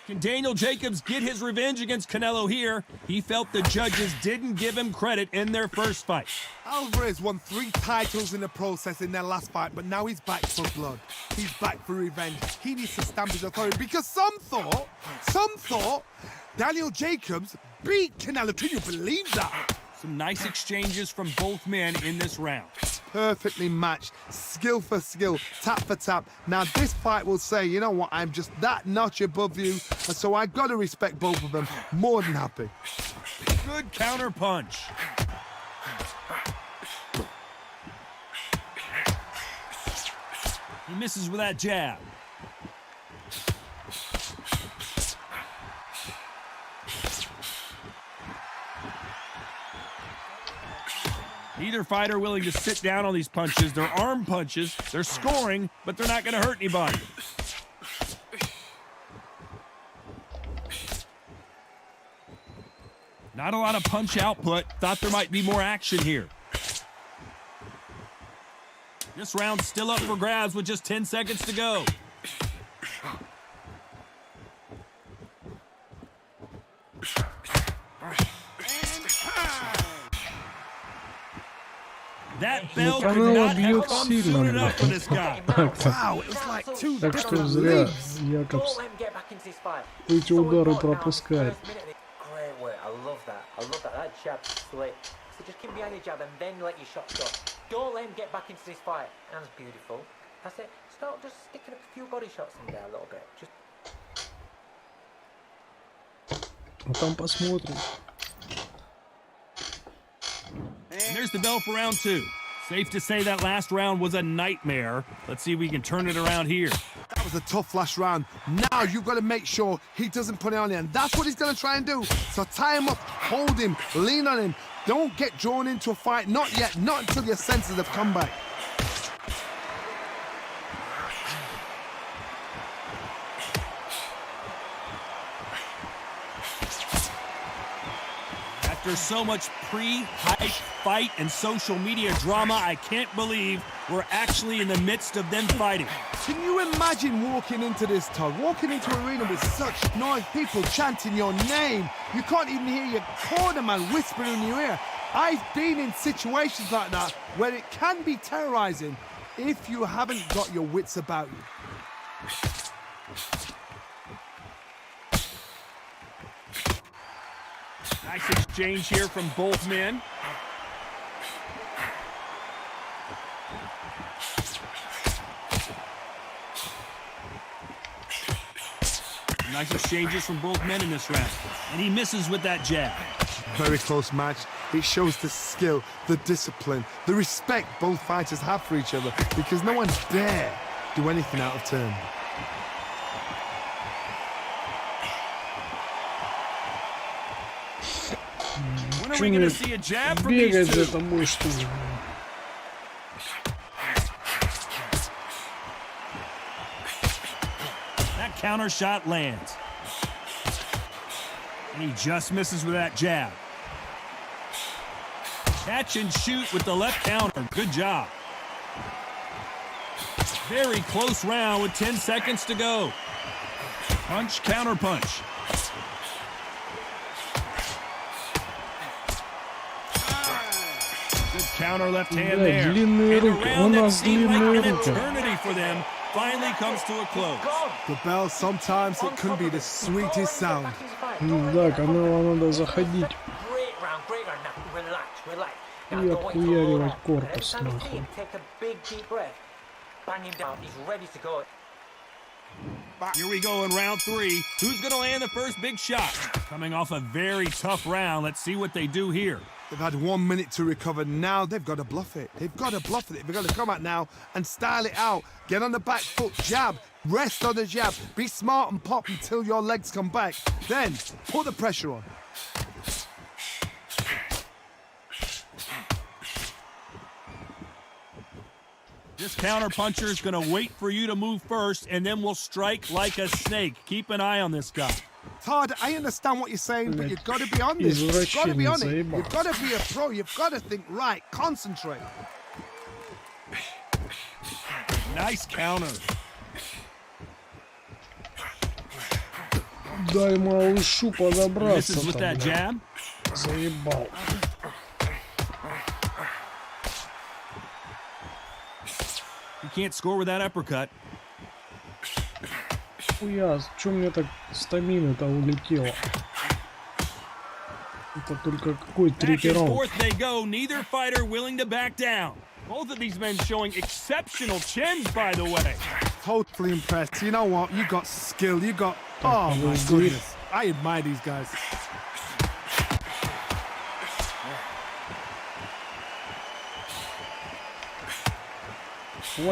B: Can Daniel Jacobs get his revenge against Canelo here? He felt the judges didn't give him credit in their first fight.
C: Alvarez won 3 titles in the process in their last fight, but now he's back for blood. He's back for revenge. He needs to stamp his authority because some thought Daniel Jacobs beat Canelo. Can you believe that?
B: Some nice exchanges from both men in this round.
C: perfectly matched, skill for skill, tap for tap. Now this fight will say, you know what, I'm just that notch above you, and so I gotta respect both of them. More than happy.
B: Good counter punch. He misses with that jab. Neither fighter willing to sit down on these punches. They're arm punches. They're scoring, but they're not going to hurt anybody. Not a lot of punch output. Thought there might be more action here. This round's still up for grabs with just 10 seconds to go. That bell could not have come soon enough for this guy.
C: Wow, it's like two
D: Так что
C: different
D: зря
C: leagues.
D: Якобс эти удары пропускает.
H: Great work. I love that. I love that. That jab's slick. So just keep behind your jab and then let your shots go. Don't let him get back into this fight. That's beautiful. That's it. Start just sticking a few body shots in there a little bit. Just
D: А там посмотрим.
B: And there's the bell for round two. Safe to say that last round was a nightmare. Let's see if we can turn it around here.
C: That was a tough last round. Now you've got to make sure he doesn't put it on you, and that's what he's going to try and do. So tie him up, hold him, lean on him. Don't get drawn into a fight. Not yet. Not until your senses have come back.
B: After so much pre-hype fight and social media drama, I can't believe we're actually in the midst of them fighting.
C: Can you imagine walking into this, Todd? Walking into an arena with such noise, people chanting your name. You can't even hear your cornerman whispering in your ear. I've been in situations like that where it can be terrorizing if you haven't got your wits about you.
B: Nice exchange here from both men. Nice exchanges from both men in this round. And he misses with that jab.
C: Very close match. It shows the skill, the discipline, the respect both fighters have for each other, because no one dare do anything out of turn.
B: When are we going to see a jab from these
D: Бегать за
B: two?
D: тобой, что ли?
B: That counter shot lands. And he just misses with that jab. Catch and shoot with the left counter. Good job. Very close round with 10 seconds to go. Punch, counter punch. Good counter left hand
D: Да,
B: there.
D: длинные
B: And a
D: руки. У
B: round that
D: нас
B: seemed like
D: длинные
B: an
D: руки.
B: eternity for them finally comes to a close.
C: The bell, sometimes it can be the sweetest sound.
D: Да, Канела надо заходить
H: great round, great round. Now relax, relax.
D: и
H: Now don't wait for all
D: отхуяривать
H: that.
D: корпус,
H: Every time you see
D: нахуй.
H: him, take a big deep breath. Bang him down. He's ready to go.
B: Here we go in round three. Who's going to land the first big shot? Coming off a very tough round. Let's see what they do here.
C: They've had 1 minute to recover. Now they've got to bluff it. They've got to bluff it. They've got to come out now and style it out. Get on the back foot, jab, rest on the jab. Be smart and pop until your legs come back. Then put the pressure on.
B: This counter puncher is going to wait for you to move first, and then will strike like a snake. Keep an eye on this guy.
C: Todd, I understand what you're saying, but you've got to be on this. You've got to be on it.
D: Извращенец,
C: You've got to be a pro. You've got to think right. Concentrate.
B: Nice counter.
D: Дай малышу
B: This
D: подобраться
B: is with
D: там,
B: that
D: бля.
B: jab.
D: Заебал.
B: You can't score with that uppercut.
D: Хуя, чё мне так стамина-то улетела? Это только какой
B: Back
D: третий
B: and
D: раунд.
B: forth they go. Neither fighter willing to back down. Both of these men showing exceptional chins, by the way.
C: Totally impressed. You know what? You got skill. You got... Oh, my goodness. I admire these guys.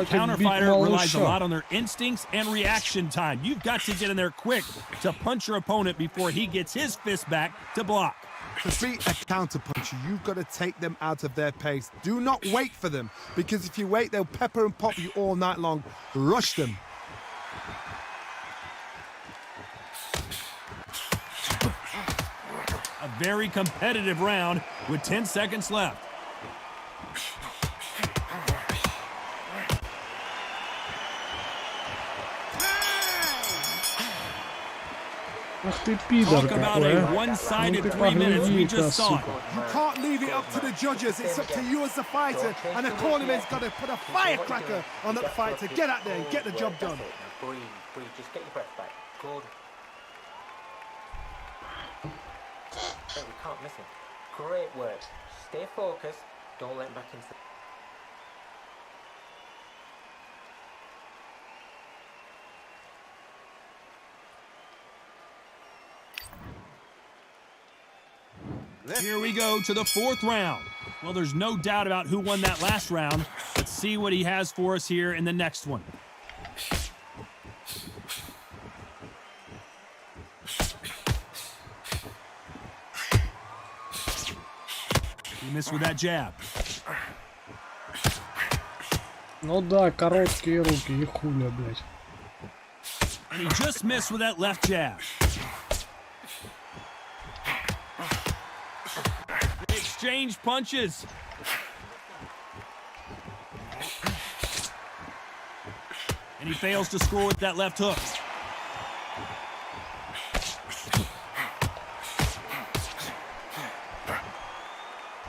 B: Counter fighter relies a lot on their instincts and reaction time. You've got to get in there quick to punch your opponent before he gets his fist back to block.
C: To beat a counter puncher, you've got to take them out of their pace. Do not wait for them, because if you wait, they'll pepper and pop you all night long. Rush them.
B: A very competitive round with 10 seconds left.
D: Ах ты пидор
B: Talk about
D: какой,
B: a
D: а.
B: one-sided
D: Ну ты
B: 3 minutes. We
D: погляди-ка,
B: just saw it.
D: сука.
C: You can't leave it up to the judges. It's up to you as the fighter, and the cornerman's got to put a firecracker on that fight to get out there and get the job done.
H: Breathe, breathe, just get your breath back. Good. Hey, we can't miss him. Great work. Stay focused. Don't let him back into.
B: Here we go to the 4th round. Well, there's no doubt about who won that last round. Let's see what he has for us here in the next one. He missed with that jab.
D: Ну да, короткие руки и хуля, блядь.
B: And he just missed with that left jab. They exchange punches. And he fails to score with that left hook.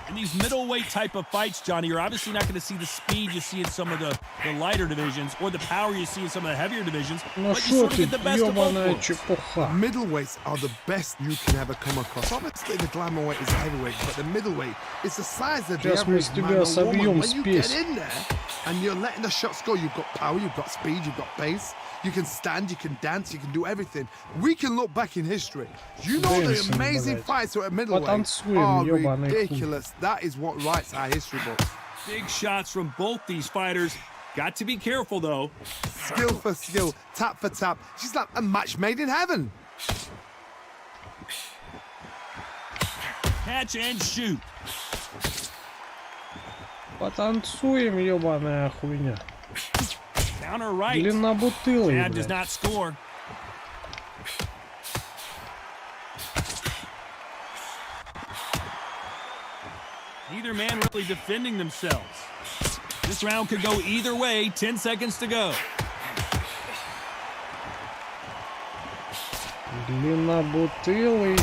B: In these middleweight type of fights, Johnny, you're obviously not going to see the speed you see in some of the lighter divisions or the power you see in some of the heavier divisions,
D: Ну
B: but you
D: шо
B: sort of
D: ты,
B: get the best of both
D: ёбаная
B: worlds.
D: чепуха.
C: Middleweights are the best you can ever come across. Obviously, the glamour weight is heavyweight, but the middleweight is the size of the
D: Сейчас мы
C: average
D: с
C: man
D: тебя
C: or
D: собьем
C: woman. When you get
D: спесь.
C: in there and you're letting the shots go, you've got power, you've got speed, you've got pace. You can stand, you can dance, you can do everything. We can look back in history. You know the
D: Dancing,
C: amazing
D: блядь.
C: fights at middleweight
D: Потанцуем,
C: are
D: ёбаный хуй.
C: ridiculous. That is what writes our history books.
B: Big shots from both these fighters. Got to be careful, though.
C: Skill for skill, tap for tap. She's like a match made in heaven.
B: Catch and shoot.
D: Потанцуем, ёбаная хуйня.
B: Counter right.
D: Длиннобутылый,
B: Jab does
D: блядь.
B: not score. Neither man really defending themselves. This round could go either way. 10 seconds to go.
D: Длиннобутылый.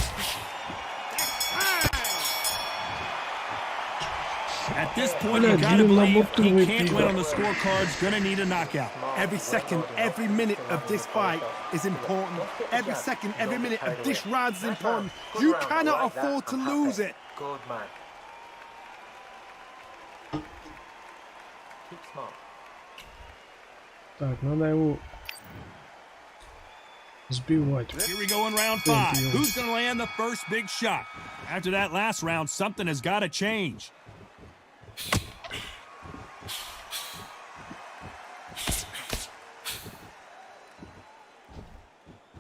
B: At this point, you
D: Бля,
B: gotta believe he
D: длиннобутылый
B: can't win
D: пидор.
B: on the scorecards. Gonna need a knockout.
C: Every second, every minute of this fight is important. Every second, every minute of this round is important. You cannot afford to lose it.
H: Good man. Keep smart.
D: Так, надо его сбивать.
B: Here we go in round 5. Who's gonna land the first big shot? After that last round, something has got to change.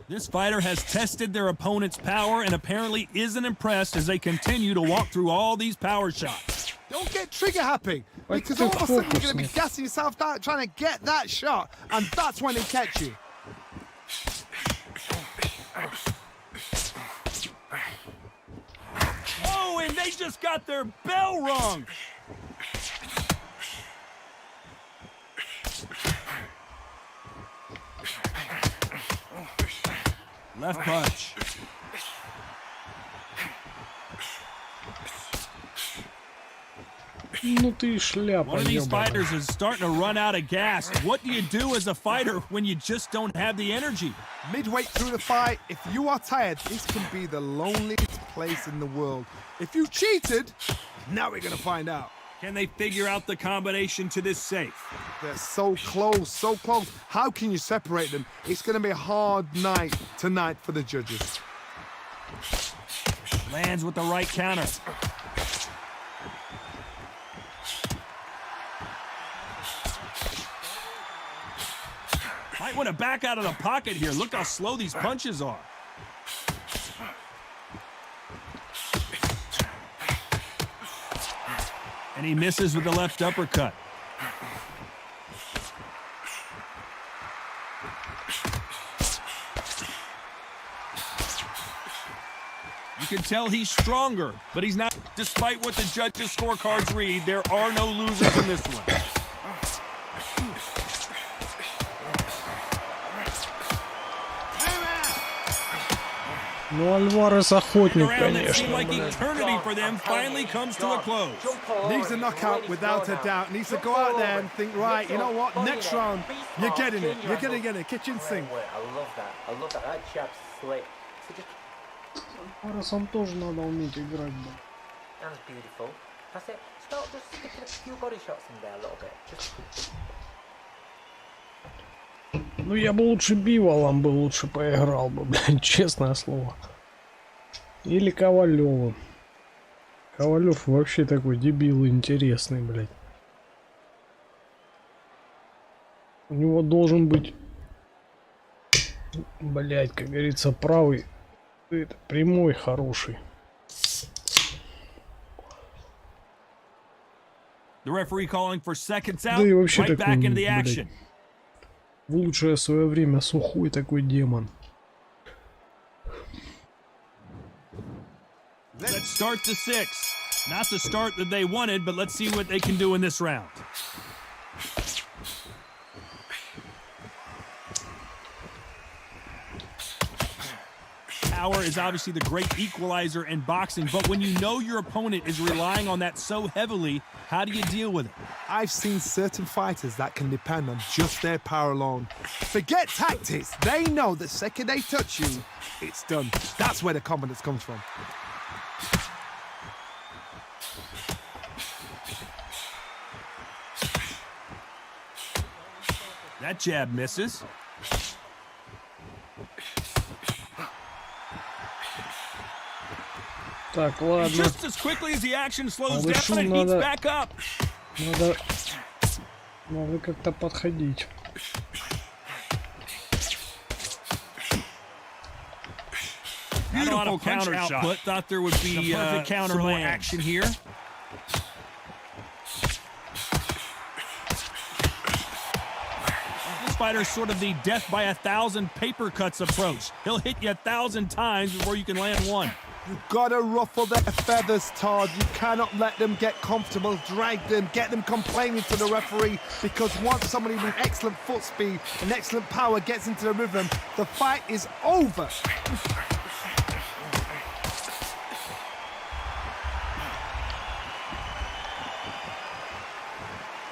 B: This fighter has tested their opponent's power and apparently isn't impressed as they continue to walk through all these power shots.
C: Don't get trigger happy,
D: Like
C: because
D: the
C: all of a sudden you're
D: focus,
C: going to be
D: man.
C: gassing yourself down trying to get that shot, and that's when they catch you.
B: Oh, and they just got their bell rung. Left punch.
D: Ну ты шляпа,
B: One of these
D: ёбаная.
B: fighters is starting to run out of gas. What do you do as a fighter when you just don't have the energy?
C: Midway through the fight, if you are tired, this can be the loneliest place in the world. If you cheated, now we're going to find out.
B: Can they figure out the combination to this safe?
C: They're so close, so close. How can you separate them? It's going to be a hard night tonight for the judges.
B: Lands with the right counter. Might want to back out of the pocket here. Look how slow these punches are. And he misses with the left uppercut. You can tell he's stronger, but he's not. Despite what the judges' scorecards read, there are no losers in this one.
D: Ну, Альварес охотник,
B: Around that
D: конечно,
B: seemed like
D: блядь.
B: eternity for them finally comes to a close.
C: Needs a knockout without a doubt. Needs to go out there and think, right, you know what? Next round, you're getting it. You're going to get it. Kitchen sink.
H: I love that. I love that. That jab's slick. So just
D: Альваресом тоже надо уметь играть, да.
H: That's beautiful. That's it. Start just sticking a few body shots in there a little bit. Just
D: Ну, я бы лучше Биволом бы лучше поиграл бы, блядь, честное слово. Или Ковалевым. Ковалев вообще такой дебил интересный, блядь. У него должен быть, блядь, как говорится, правый, это, прямой хороший.
B: The referee calling for seconds out.
D: Да и вообще
B: Right
D: такой,
B: back into the
D: блядь,
B: action.
D: в лучшее свое время сухой такой демон.
B: Let's start the 6. Not the start that they wanted, but let's see what they can do in this round. Power is obviously the great equalizer in boxing, but when you know your opponent is relying on that so heavily, how do you deal with it?
C: I've seen certain fighters that can depend on just their power alone. Forget tactics. They know the second they touch you, it's done. That's where the confidence comes from.
B: That jab misses.
D: Так, ладно.
B: Just as quickly as the action slows
D: Малышу
B: down, it heats
D: надо-
B: back up.
D: Надо как-то подходить.
B: Beautiful counter output. Thought there would be some more action here. This fighter's sort of the death by 1,000 paper cuts approach. He'll hit you 1,000 times before you can land one.
C: You've got to ruffle their feathers, Todd. You cannot let them get comfortable, drag them, get them complaining to the referee, because once somebody with excellent foot speed and excellent power gets into the rhythm, the fight is over.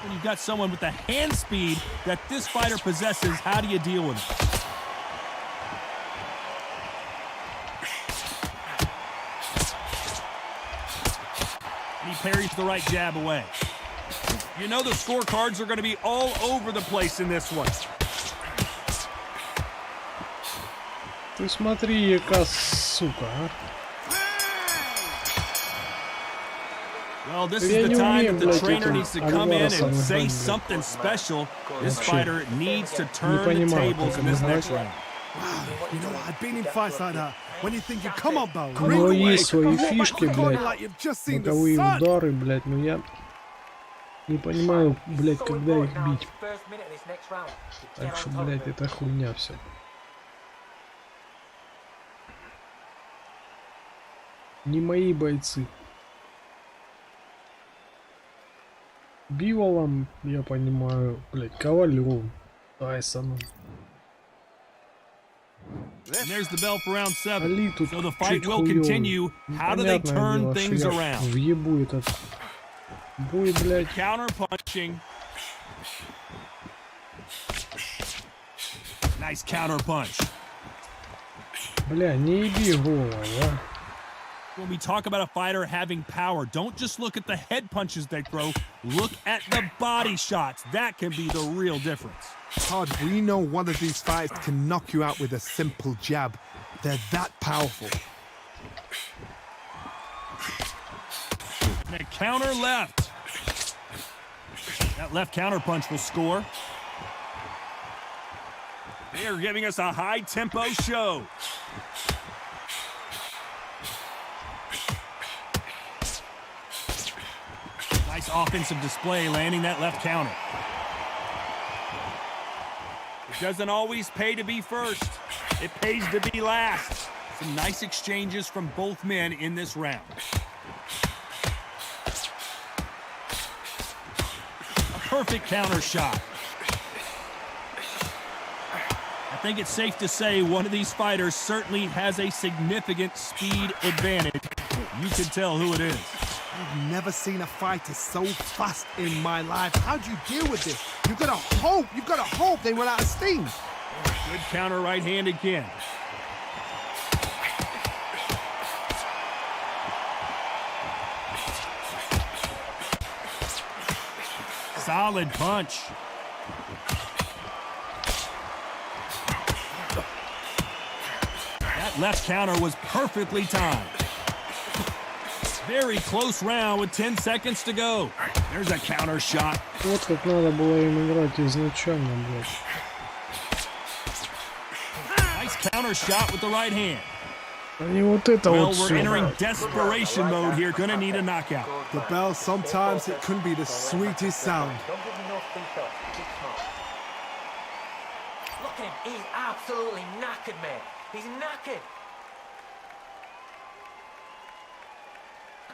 B: When you've got someone with the hand speed that this fighter possesses, how do you deal with it? And he parries the right jab away. You know the scorecards are going to be all over the place in this one.
D: Ты смотри, яка сука, а.
B: Well, this
D: Я
B: is
D: не
B: the time
D: умею,
B: that the
D: блядь,
B: trainer
D: этим
B: needs to come in
D: Альваресом
B: and
D: играть,
B: say
D: блядь.
B: something special. This
D: Вообще
B: fighter needs to turn the
D: понимаю,
B: tables
D: как
B: in this
D: им
B: next
D: играть.
B: round.
C: You know what? I've been in fights like that. When you're thinking, come on, Bo,
D: У
C: ring
D: него
C: away,
D: есть свои
C: come on,
D: фишки,
C: back to the corner
D: блядь.
C: like you've just seen the
D: Боковые
C: sun.
D: удары, блядь, но я не понимаю, блядь, когда их бить. Так что, блядь, это хуйня все. Не мои бойцы. Биволом, я понимаю, блядь, Ковалевым, Тайсоном.
B: And there's the bell for round 7.
D: Али тут
B: So the fight
D: чуть
B: will
D: хуёвый.
B: continue. How do they
D: Понятное
B: turn
D: дело,
B: things
D: что я
B: around?
D: въебу этот бой, блядь.
B: Counter punching. Nice counter punch.
D: Бля, не еби голову, а.
B: When we talk about a fighter having power, don't just look at the head punches they throw. Look at the body shots. That can be the real difference.
C: Todd, we know one of these fighters can knock you out with a simple jab. They're that powerful.
B: And a counter left. That left counter punch will score. They are giving us a high-tempo show. Nice offensive display, landing that left counter. It doesn't always pay to be first. It pays to be last. Some nice exchanges from both men in this round. A perfect counter shot. I think it's safe to say one of these fighters certainly has a significant speed advantage. You can tell who it is.
C: I've never seen a fighter so fast in my life. How do you deal with this? You've got to hope they run out of steam.
B: Good counter right hand again. Solid punch. That left counter was perfectly timed. Very close round with 10 seconds to go. There's a counter shot.
D: Вот как надо было им играть изначально, блядь.
B: Nice counter shot with the right hand.
D: Они вот это
B: Well,
D: вот
B: we're
D: всё.
B: entering desperation mode here. Gonna need a knockout.
C: The bell, sometimes it can be the sweetest sound.
H: Don't give me no free shots. Keep smart. Look at him. He's absolutely knackered, mate. He's knackered.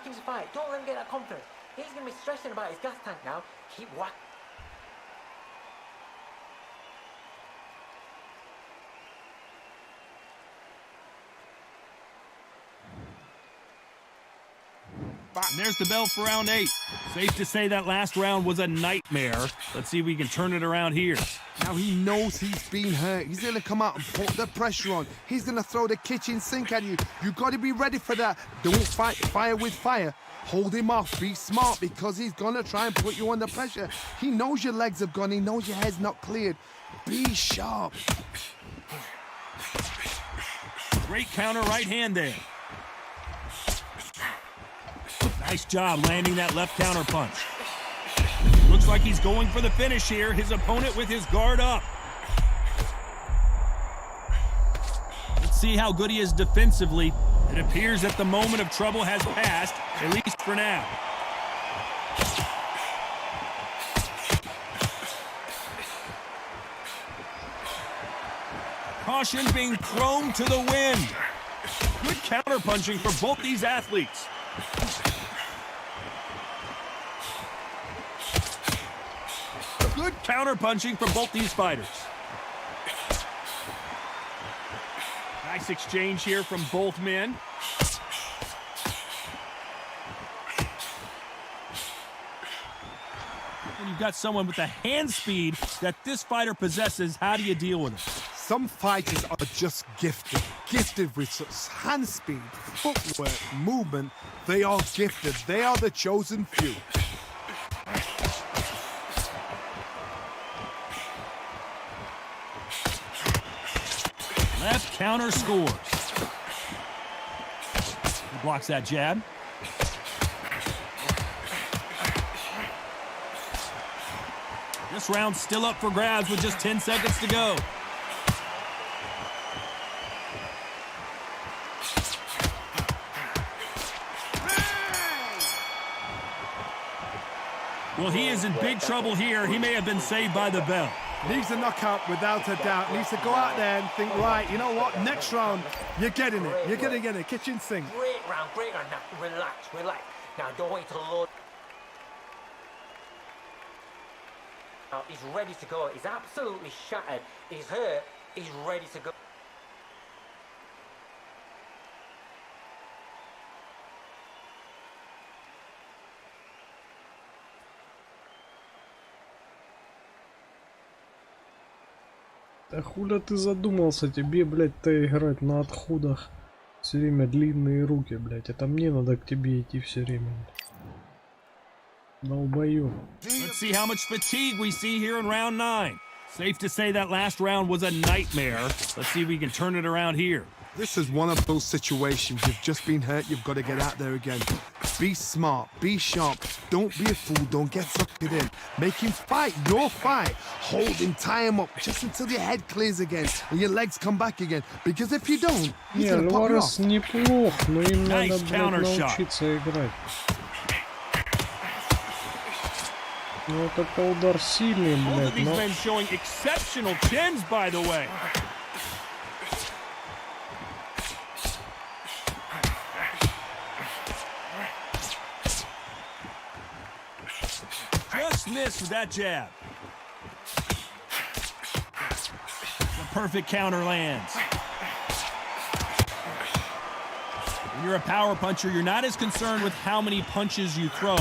H: He's a fight. Don't let him get that confidence. He's going to be stressing about his gas tank now. Keep whack.
B: And there's the bell for round 8. Safe to say that last round was a nightmare. Let's see if we can turn it around here.
C: Now he knows he's been hurt. He's going to come out and put the pressure on. He's going to throw the kitchen sink at you. You've got to be ready for that. Don't fight fire with fire. Hold him off. Be smart because he's going to try and put you under pressure. He knows your legs have gone. He knows your head's not cleared. Be sharp.
B: Great counter right hand there. Nice job landing that left counter punch. Looks like he's going for the finish here. His opponent with his guard up. Let's see how good he is defensively. It appears that the moment of trouble has passed, at least for now. Caution being thrown to the wind. Good counter punching for both these athletes. Good counter punching from both these fighters. Nice exchange here from both men. When you've got someone with the hand speed that this fighter possesses, how do you deal with it?
C: Some fighters are just gifted with such hand speed, footwork, movement. They are gifted. They are the chosen few.
B: Left counter scores. He blocks that jab. This round's still up for grabs with just 10 seconds to go. Well, he is in big trouble here. He may have been saved by the bell.
C: Needs a knockout without a doubt. Needs to go out there and think, right, you know what? Next round, you're getting it. You're going to get it. Kitchen sink.
H: Great round, great round. Now, relax, relax. Now, don't wait to load. Now, he's ready to go. He's absolutely shattered. He's hurt. He's ready to go.
D: Да хуля ты задумался, тебе, блядь-то играть на отходах Все время длинные руки, блядь. Это мне надо к тебе идти все время. Долбоёб.
B: Let's see how much fatigue we see here in round 9. Safe to say that last round was a nightmare. Let's see if we can turn it around here.
C: This is one of those situations. You've just been hurt. You've got to get out there again. Be smart. Be sharp. Don't be a fool. Don't get sucked in. Make him fight your fight. Hold him. Tie him up just until your head clears again and your legs come back again. Because if you don't, he's
D: Не,
C: going to pop you
D: Альварес
C: off.
D: неплох, но им
B: Nice
D: надо, блядь,
B: counter shot.
D: научиться играть. Ну вот это удар сильный,
B: Both of
D: блядь,
B: these
D: но...
B: men showing exceptional chins, by the way. Just missed with that jab. The perfect counter lands. When you're a power puncher, you're not as concerned with how many punches you throw.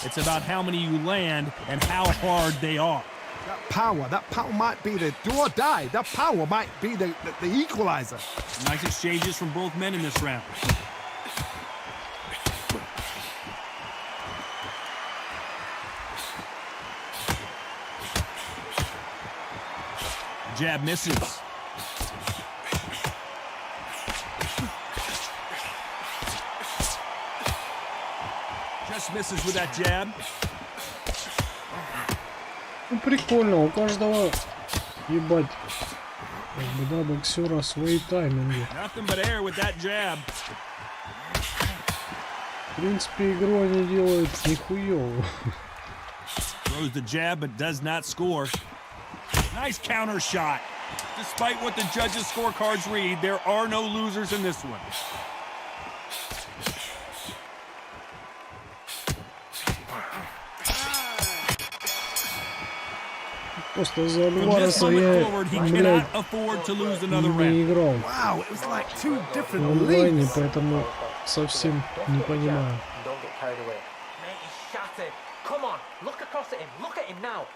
B: It's about how many you land and how hard they are.
C: That power might be the do or die. That power might be the equalizer.
B: Nice exchanges from both men in this round. Jab misses. Just misses with that jab.
D: Ну прикольно, у каждого, ебать, как бы, да, боксера свои тайминги.
B: Nothing but air with that jab.
D: В принципе, игру они делают нихуёво.
B: Throws the jab but does not score. Nice counter shot. Despite what the judges' scorecards read, there are no losers in this one.
D: Просто за
B: From this
D: Альвареса
B: moment
D: я,
B: forward, he
D: блядь,
B: cannot afford to lose another
D: не
B: round.
D: играл
C: Wow, it was like two
D: в
C: different
D: онлайне,
C: leagues.
D: поэтому совсем не понимаю.
H: Don't get carried away. Mate, he's shattered. Come on, look across at him. Look at him now.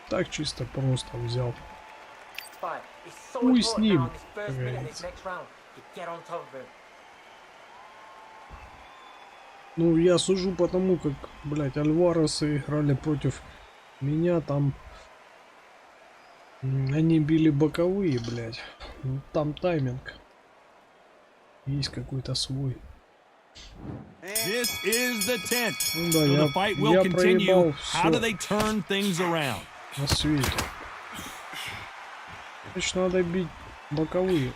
D: Так чисто просто взял.
H: Fight. It's so
D: Хуй с
H: important
D: ним,
H: now in this first
D: как
H: minute of
D: говорится.
H: this next round. You get on top of him.
D: Ну, я сужу потому, как, блядь, Альваресы играли против меня, там они били боковые, блядь. Ну, там тайминг есть какой-то свой.
B: This is the 10th.
D: Ну да,
B: So the fight will
D: я
B: continue.
D: проебал
B: How do
D: все
B: they turn things around?
D: на свете. Значит, надо бить боковые.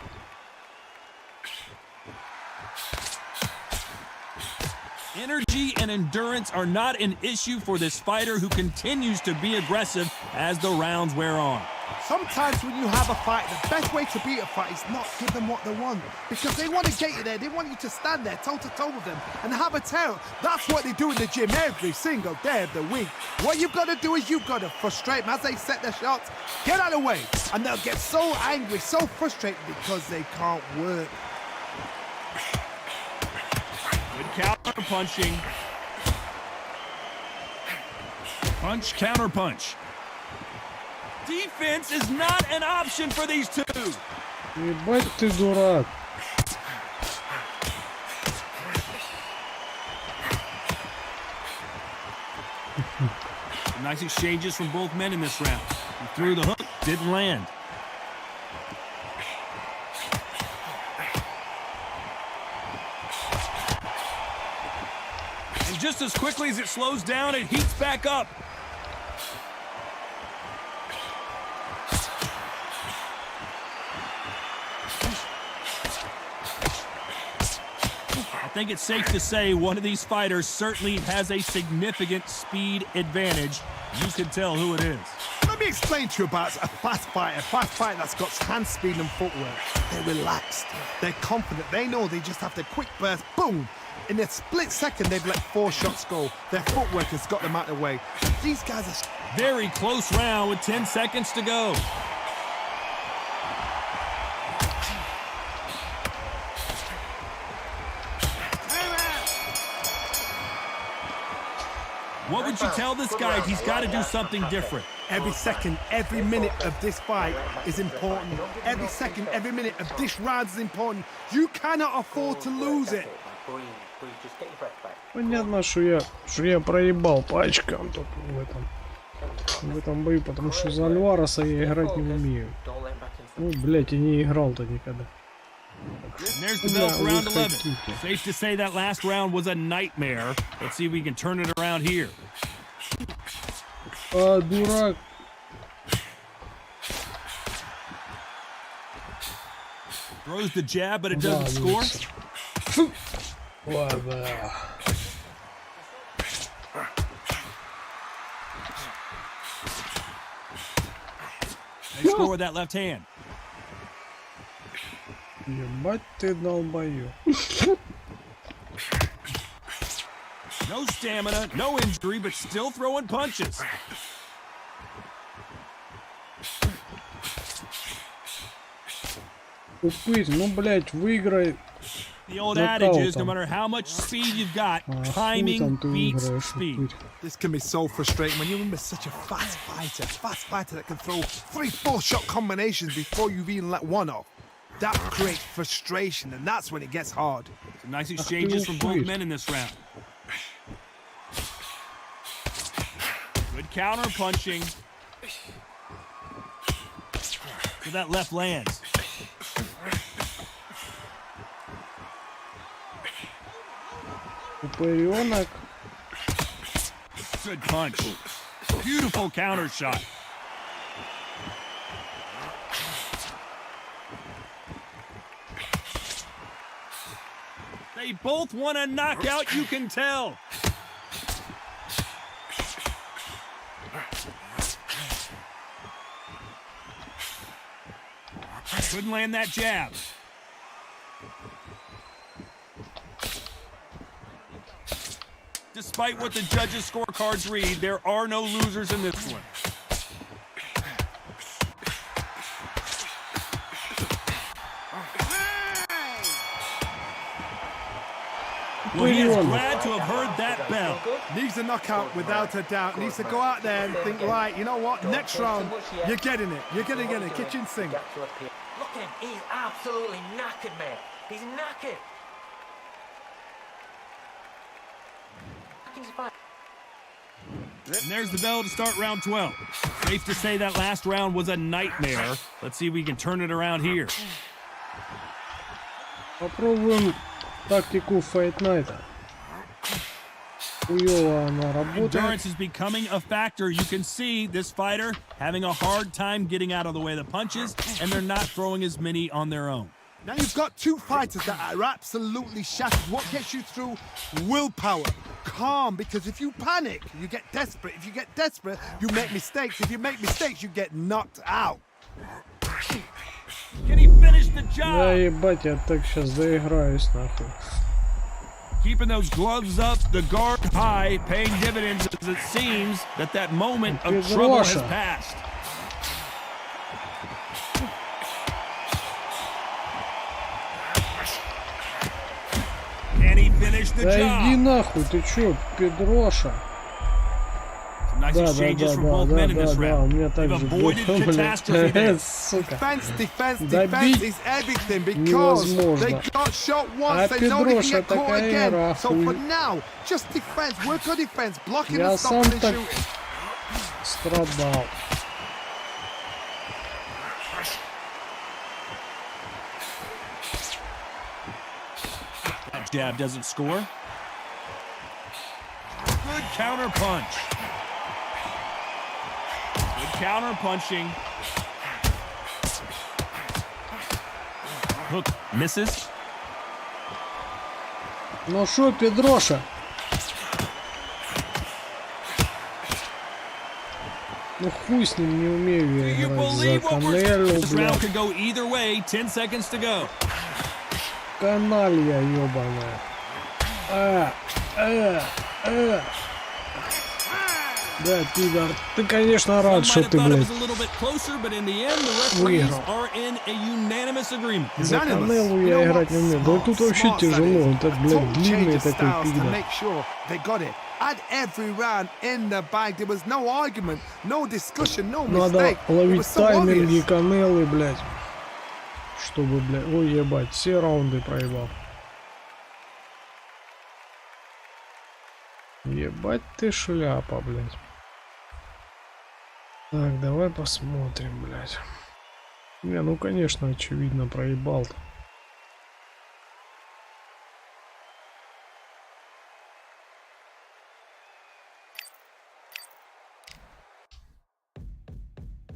B: Energy and endurance are not an issue for this fighter who continues to be aggressive as the rounds wear on.
C: Sometimes when you have a fight, the best way to beat a fight is not give them what they want. Because they want to get you there. They want you to stand there toe-to-toe with them and have a tear. That's what they do in the gym every single day of the week. What you've got to do is you've got to frustrate them as they set their shots. Get out of the way. And they'll get so angry, so frustrated because they can't work.
B: Good counter punching. Punch, counter punch. Defense is not an option for these two.
D: Ебать ты дурак.
B: Nice exchanges from both men in this round. He threw the hook, didn't land. And just as quickly as it slows down, it heats back up. I think it's safe to say one of these fighters certainly has a significant speed advantage. You can tell who it is.
C: Let me explain to you about a fast fighter that's got hand speed and footwork. They're relaxed, they're confident, they know they just have to quick burst, boom. In a split second, they've let 4 shots go. Their footwork has got them out of the way. These guys are...
B: Very close round with 10 seconds to go. What would you tell this guy? He's got to do something different.
C: Every second, every minute of this fight is important. Every second, every minute of this round is important. You cannot afford to lose it.
H: Breathe, just get your breath back.
D: Понятно, что я проебал по очкам тут в этом бою, потому что за Альвареса я играть не умею. Ну, блять, и не играл-то никогда.
B: And there's the bell for round 11. Safe to say that last round was a nightmare. Let's see if we can turn it around here.
D: А, дурак.
B: Throws the jab, but it doesn't score.
D: Ладно.
B: They score with that left hand.
D: Ебать ты долбоёб.
B: No stamina, no injury, but still throwing punches.
D: Упырь, ну блять, выиграй.
B: The old adage is no matter how much speed you've got, timing beats speed.
C: This can be so frustrating when you're such a fast fighter that can throw 3-4 shot combinations before you've even let one off. That creates frustration, and that's when it gets hard.
B: Some nice exchanges from both men in this round. Good counter punching. So that left lands.
D: Упырёнок.
B: Good punch. Beautiful counter shot. They both want a knockout, you can tell. Couldn't land that jab. Despite what the judges' scorecards read, there are no losers in this one. Well, he is glad to have heard that bell.
C: Needs a knockout without a doubt. Needs to go out there and think, right, you know what? Next round, you're getting it. You're going to get it. Kitchen sink.
H: Look at him, he's absolutely knackered, mate. He's knackered.
B: And there's the bell to start round 12. Safe to say that last round was a nightmare. Let's see if we can turn it around here.
D: Попробуем тактику Fight Night'а. Хуёво она работает.
B: Endurance is becoming a factor. You can see this fighter having a hard time getting out of the way of the punches, and they're not throwing as many on their own.
C: Now you've got two fighters that are absolutely shattered. What gets you through? Willpower. Calm, because if you panic, you get desperate. If you get desperate, you make mistakes. If you make mistakes, you get knocked out.
B: Can he finish the
D: Да
B: job?
D: ебать, я так сейчас заиграюсь нахуй.
B: Keeping those gloves up, the guard high, paying dividends as it seems that moment of trouble has passed. Can he finish the
D: Да иди
B: job?
D: нахуй, ты чё, Педроша?
B: Some nice
D: Да,
B: exchanges from both men in this
D: у
B: round.
D: меня
B: They've
D: так же
B: avoided
D: было,
B: catastrophe there.
D: блядь, сука.
C: Defense
D: Добить
C: is everything because
D: невозможно.
C: they got shot once,
D: А
C: they know they can
D: Педроша
C: get caught
D: такая
C: again.
D: игра,
C: So for
D: хуй.
C: now, just defense, work on defense, blocking
D: Я
C: and
D: сам
C: stopping
D: так
C: and shooting.
D: страдал.
B: That jab doesn't score. Good counter punch. Good counter punching. Hook misses.
D: Ну шо, Педроша? Ну хуй с ним, не умею
B: Do
D: я
B: you
D: играть за
B: believe what we're
D: Канелю,
B: This round
D: блядь.
B: could go either way. 10 seconds to go.
D: Каналья ёбаная. Да, пидор. Ты, конечно, рад,
B: Some
D: что
B: might have
D: ты,
B: thought it
D: блядь,
B: was a little bit closer, but in the end, the referees
D: выиграл.
B: are in a unanimous agreement.
D: За
C: Unanimous.
D: Канелу
C: You
D: я
C: know
D: играть
C: what?
D: не умею. Да
C: Smart,
D: тут вообще
C: smart, that
D: тяжело.
C: is.
D: Этот,
C: A
D: блядь,
C: total change
D: длинный
C: of
D: такой
C: styles to
D: пидор.
C: make sure they got it. Had every round in the bag. There was no argument, no discussion, no
D: Надо
C: mistake. It
D: ловить
C: was so
D: тайминги
C: obvious.
D: Канелы, блядь. Чтобы, блядь, ой, ебать, все раунды проебал. Ебать ты шляпа, блядь. Так, давай посмотрим, блядь. Не, ну конечно, очевидно, проебал-то.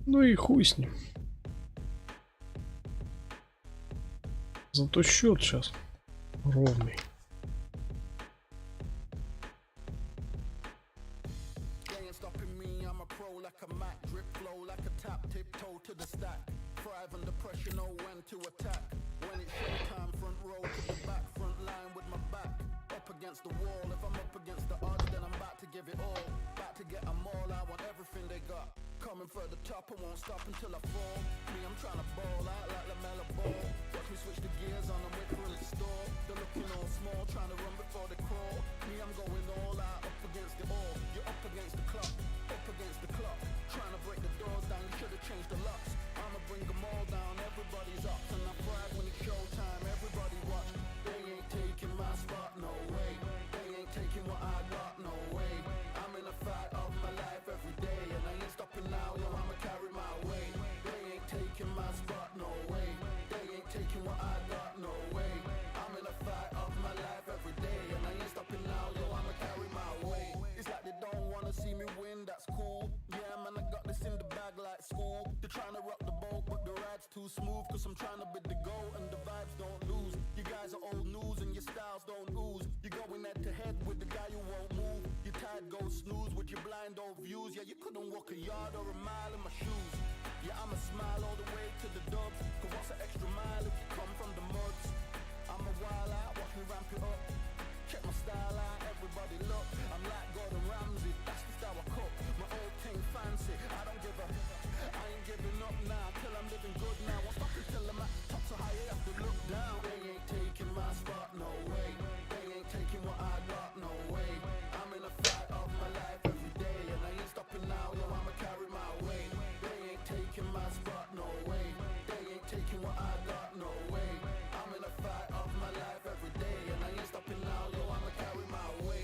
D: Ну и хуй с ним. Зато счет сейчас ровный.
F: They ain't stopping me, I'm a pro like a Mac. Drip flow like a tap, tiptoe to the stack. Thrive under pressure, know when to attack. When it's showtime, front row to the back, front line with my back. Up against the wall, if I'm up against the odds, then I'm about to give it all. About to get them all, I want everything they got. Coming for the top, I won't stop until I fall. Me, I'm trying to ball out like LaMelo Ball. Watch me switch the gears on them, wait for it to stall. They're looking all small, trying to run before they crawl. Me, I'm going all out, up against the all. You're up against the clock, up against the clock. Trying to break the doors down, you should have changed the locks. I'ma bring them all down, everybody's up. And I thrive when it's showtime, everybody watch. They ain't taking my spot, no way. They ain't taking what I got, no way. I'm in a fight of my life every day, and I ain't stopping now, yo, I'ma carry my weight. They ain't taking my spot, no way. They ain't taking what I got, no way. I'm in a fight of my life every day, and I ain't stopping now, yo, I'ma carry my weight. It's like they don't wanna see me win, that's cool. Yeah, man, I got this in the bag like school. They're trying to rock the boat, but the ride's too smooth, cause I'm trying to bid the goal, and the vibes don't lose. You guys are old news, and your styles don't ooze. You're going head to head with the guy who won't move. Your tide goes snooze with your blind old views. Yeah, you couldn't walk a yard or a mile in my shoes. Yeah, I'ma smile all the way to the dubs, cause what's an extra mile if you come from the muds? I'm a wild out, watch me ramp it up. Check my style out, everybody look. I'm like Gordon Ramsay, that's the style I cook. My old thing fancy, I don't give a. I ain't giving up now, till I'm living good now. Won't stop until I'm at the top, so high I have to look down. They ain't taking my spot, no way. They ain't taking what I got, no way. I'm in a fight of my life every day, and I ain't stopping now, yo, I'ma carry my weight. They ain't taking my spot, no way. They ain't taking what I got, no way. I'm in a fight of my life every day, and I ain't stopping now, yo, I'ma carry my weight.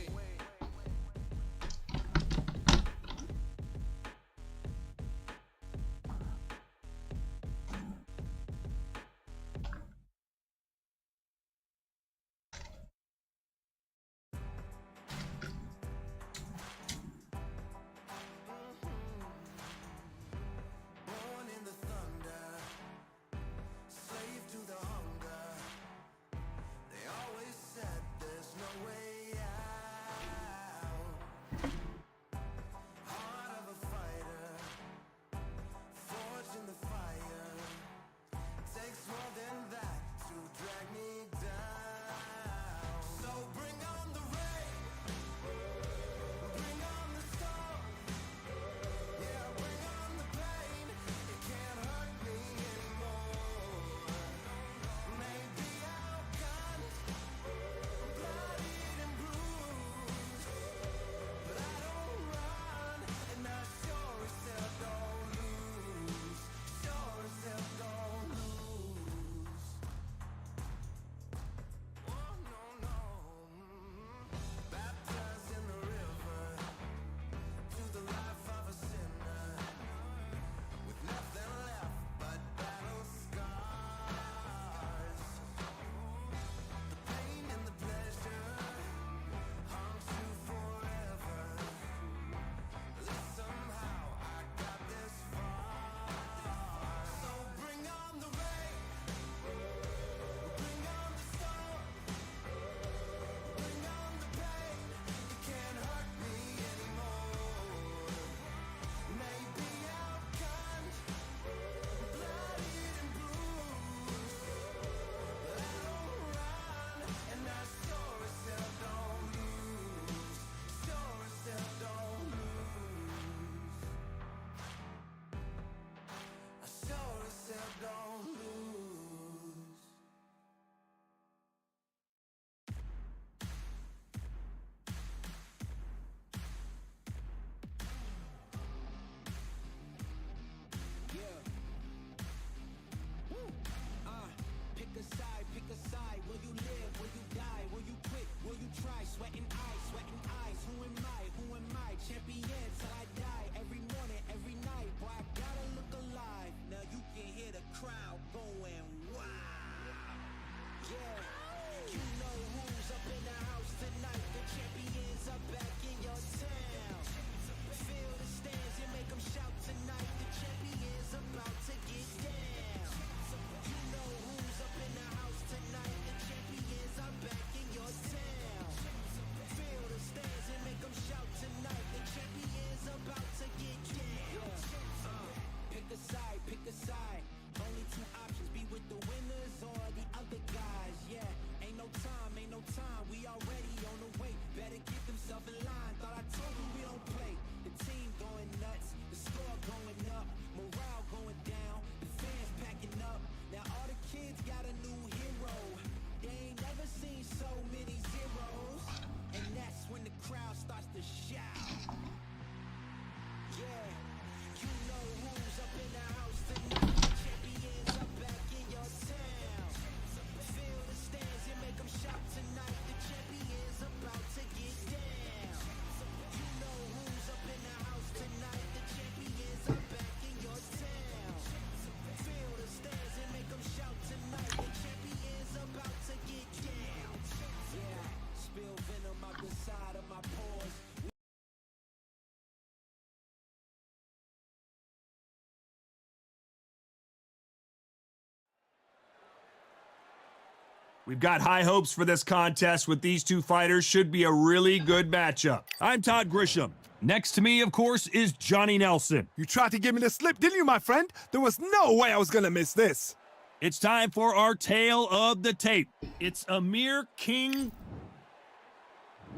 B: We've got high hopes for this contest with these two fighters. Should be a really good matchup. I'm Todd Grisham. Next to me, of course, is Johnny Nelson.
C: You tried to give me the slip, didn't you, my friend? There was no way I was going to miss this.
B: It's time for our tale of the tape. It's Amir King,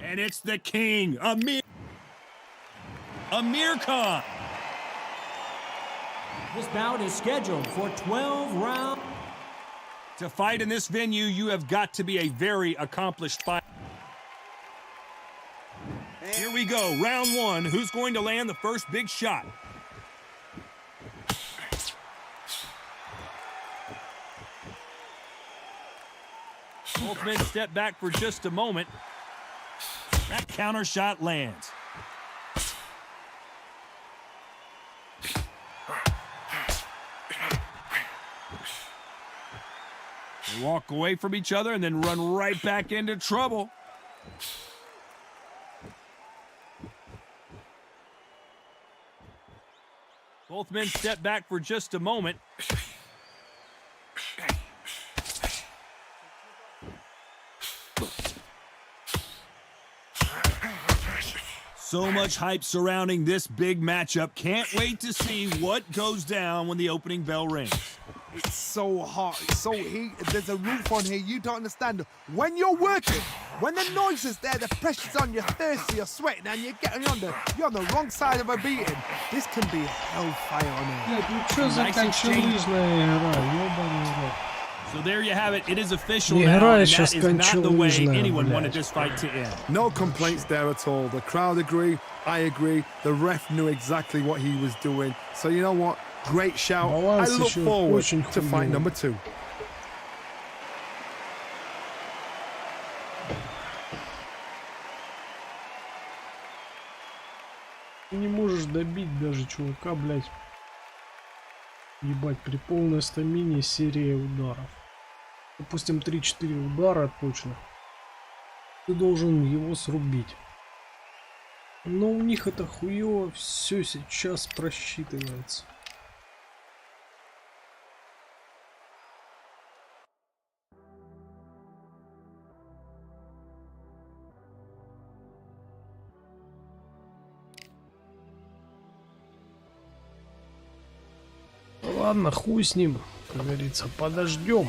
B: and it's the king, Amir Khan.
G: This bout is scheduled for 12 rounds.
B: To fight in this venue, you have got to be a very accomplished fighter. Here we go, round one. Who's going to land the first big shot? Both men step back for just a moment. That counter shot lands. They walk away from each other and then run right back into trouble. Both men step back for just a moment. So much hype surrounding this big matchup. Can't wait to see what goes down when the opening bell rings.
C: It's so hot, it's so heated. There's a roof on here, you don't understand. When you're working, when the noise is there, the pressure's on, you're thirsty, you're sweating, and you're on the wrong side of a beating. This can be hellfire on here.
D: Блядь, ну чё за кончелыжная игра, ёбаный рот.
B: So there you have it. It is official
D: Не
B: now,
D: играй
B: and
D: сейчас
B: that is not the way
D: кончелыжная,
B: anyone wanted
D: блядь.
B: this fight to end.
C: No complaints there at all. The crowd agree, I agree. The ref knew exactly what he was doing. So you know what? Great shout. I
D: Баланс
C: look
D: ещё
C: forward
D: очень
C: to fight
D: хуёвый.
C: number 2.
D: Ты не можешь добить даже чувака, блядь. Ебать, при полной стамине серия ударов. Допустим, 3-4 удара точно. Ты должен его срубить. Но у них это хуёво все сейчас просчитывается. Ладно, хуй с ним, как говорится, подождем.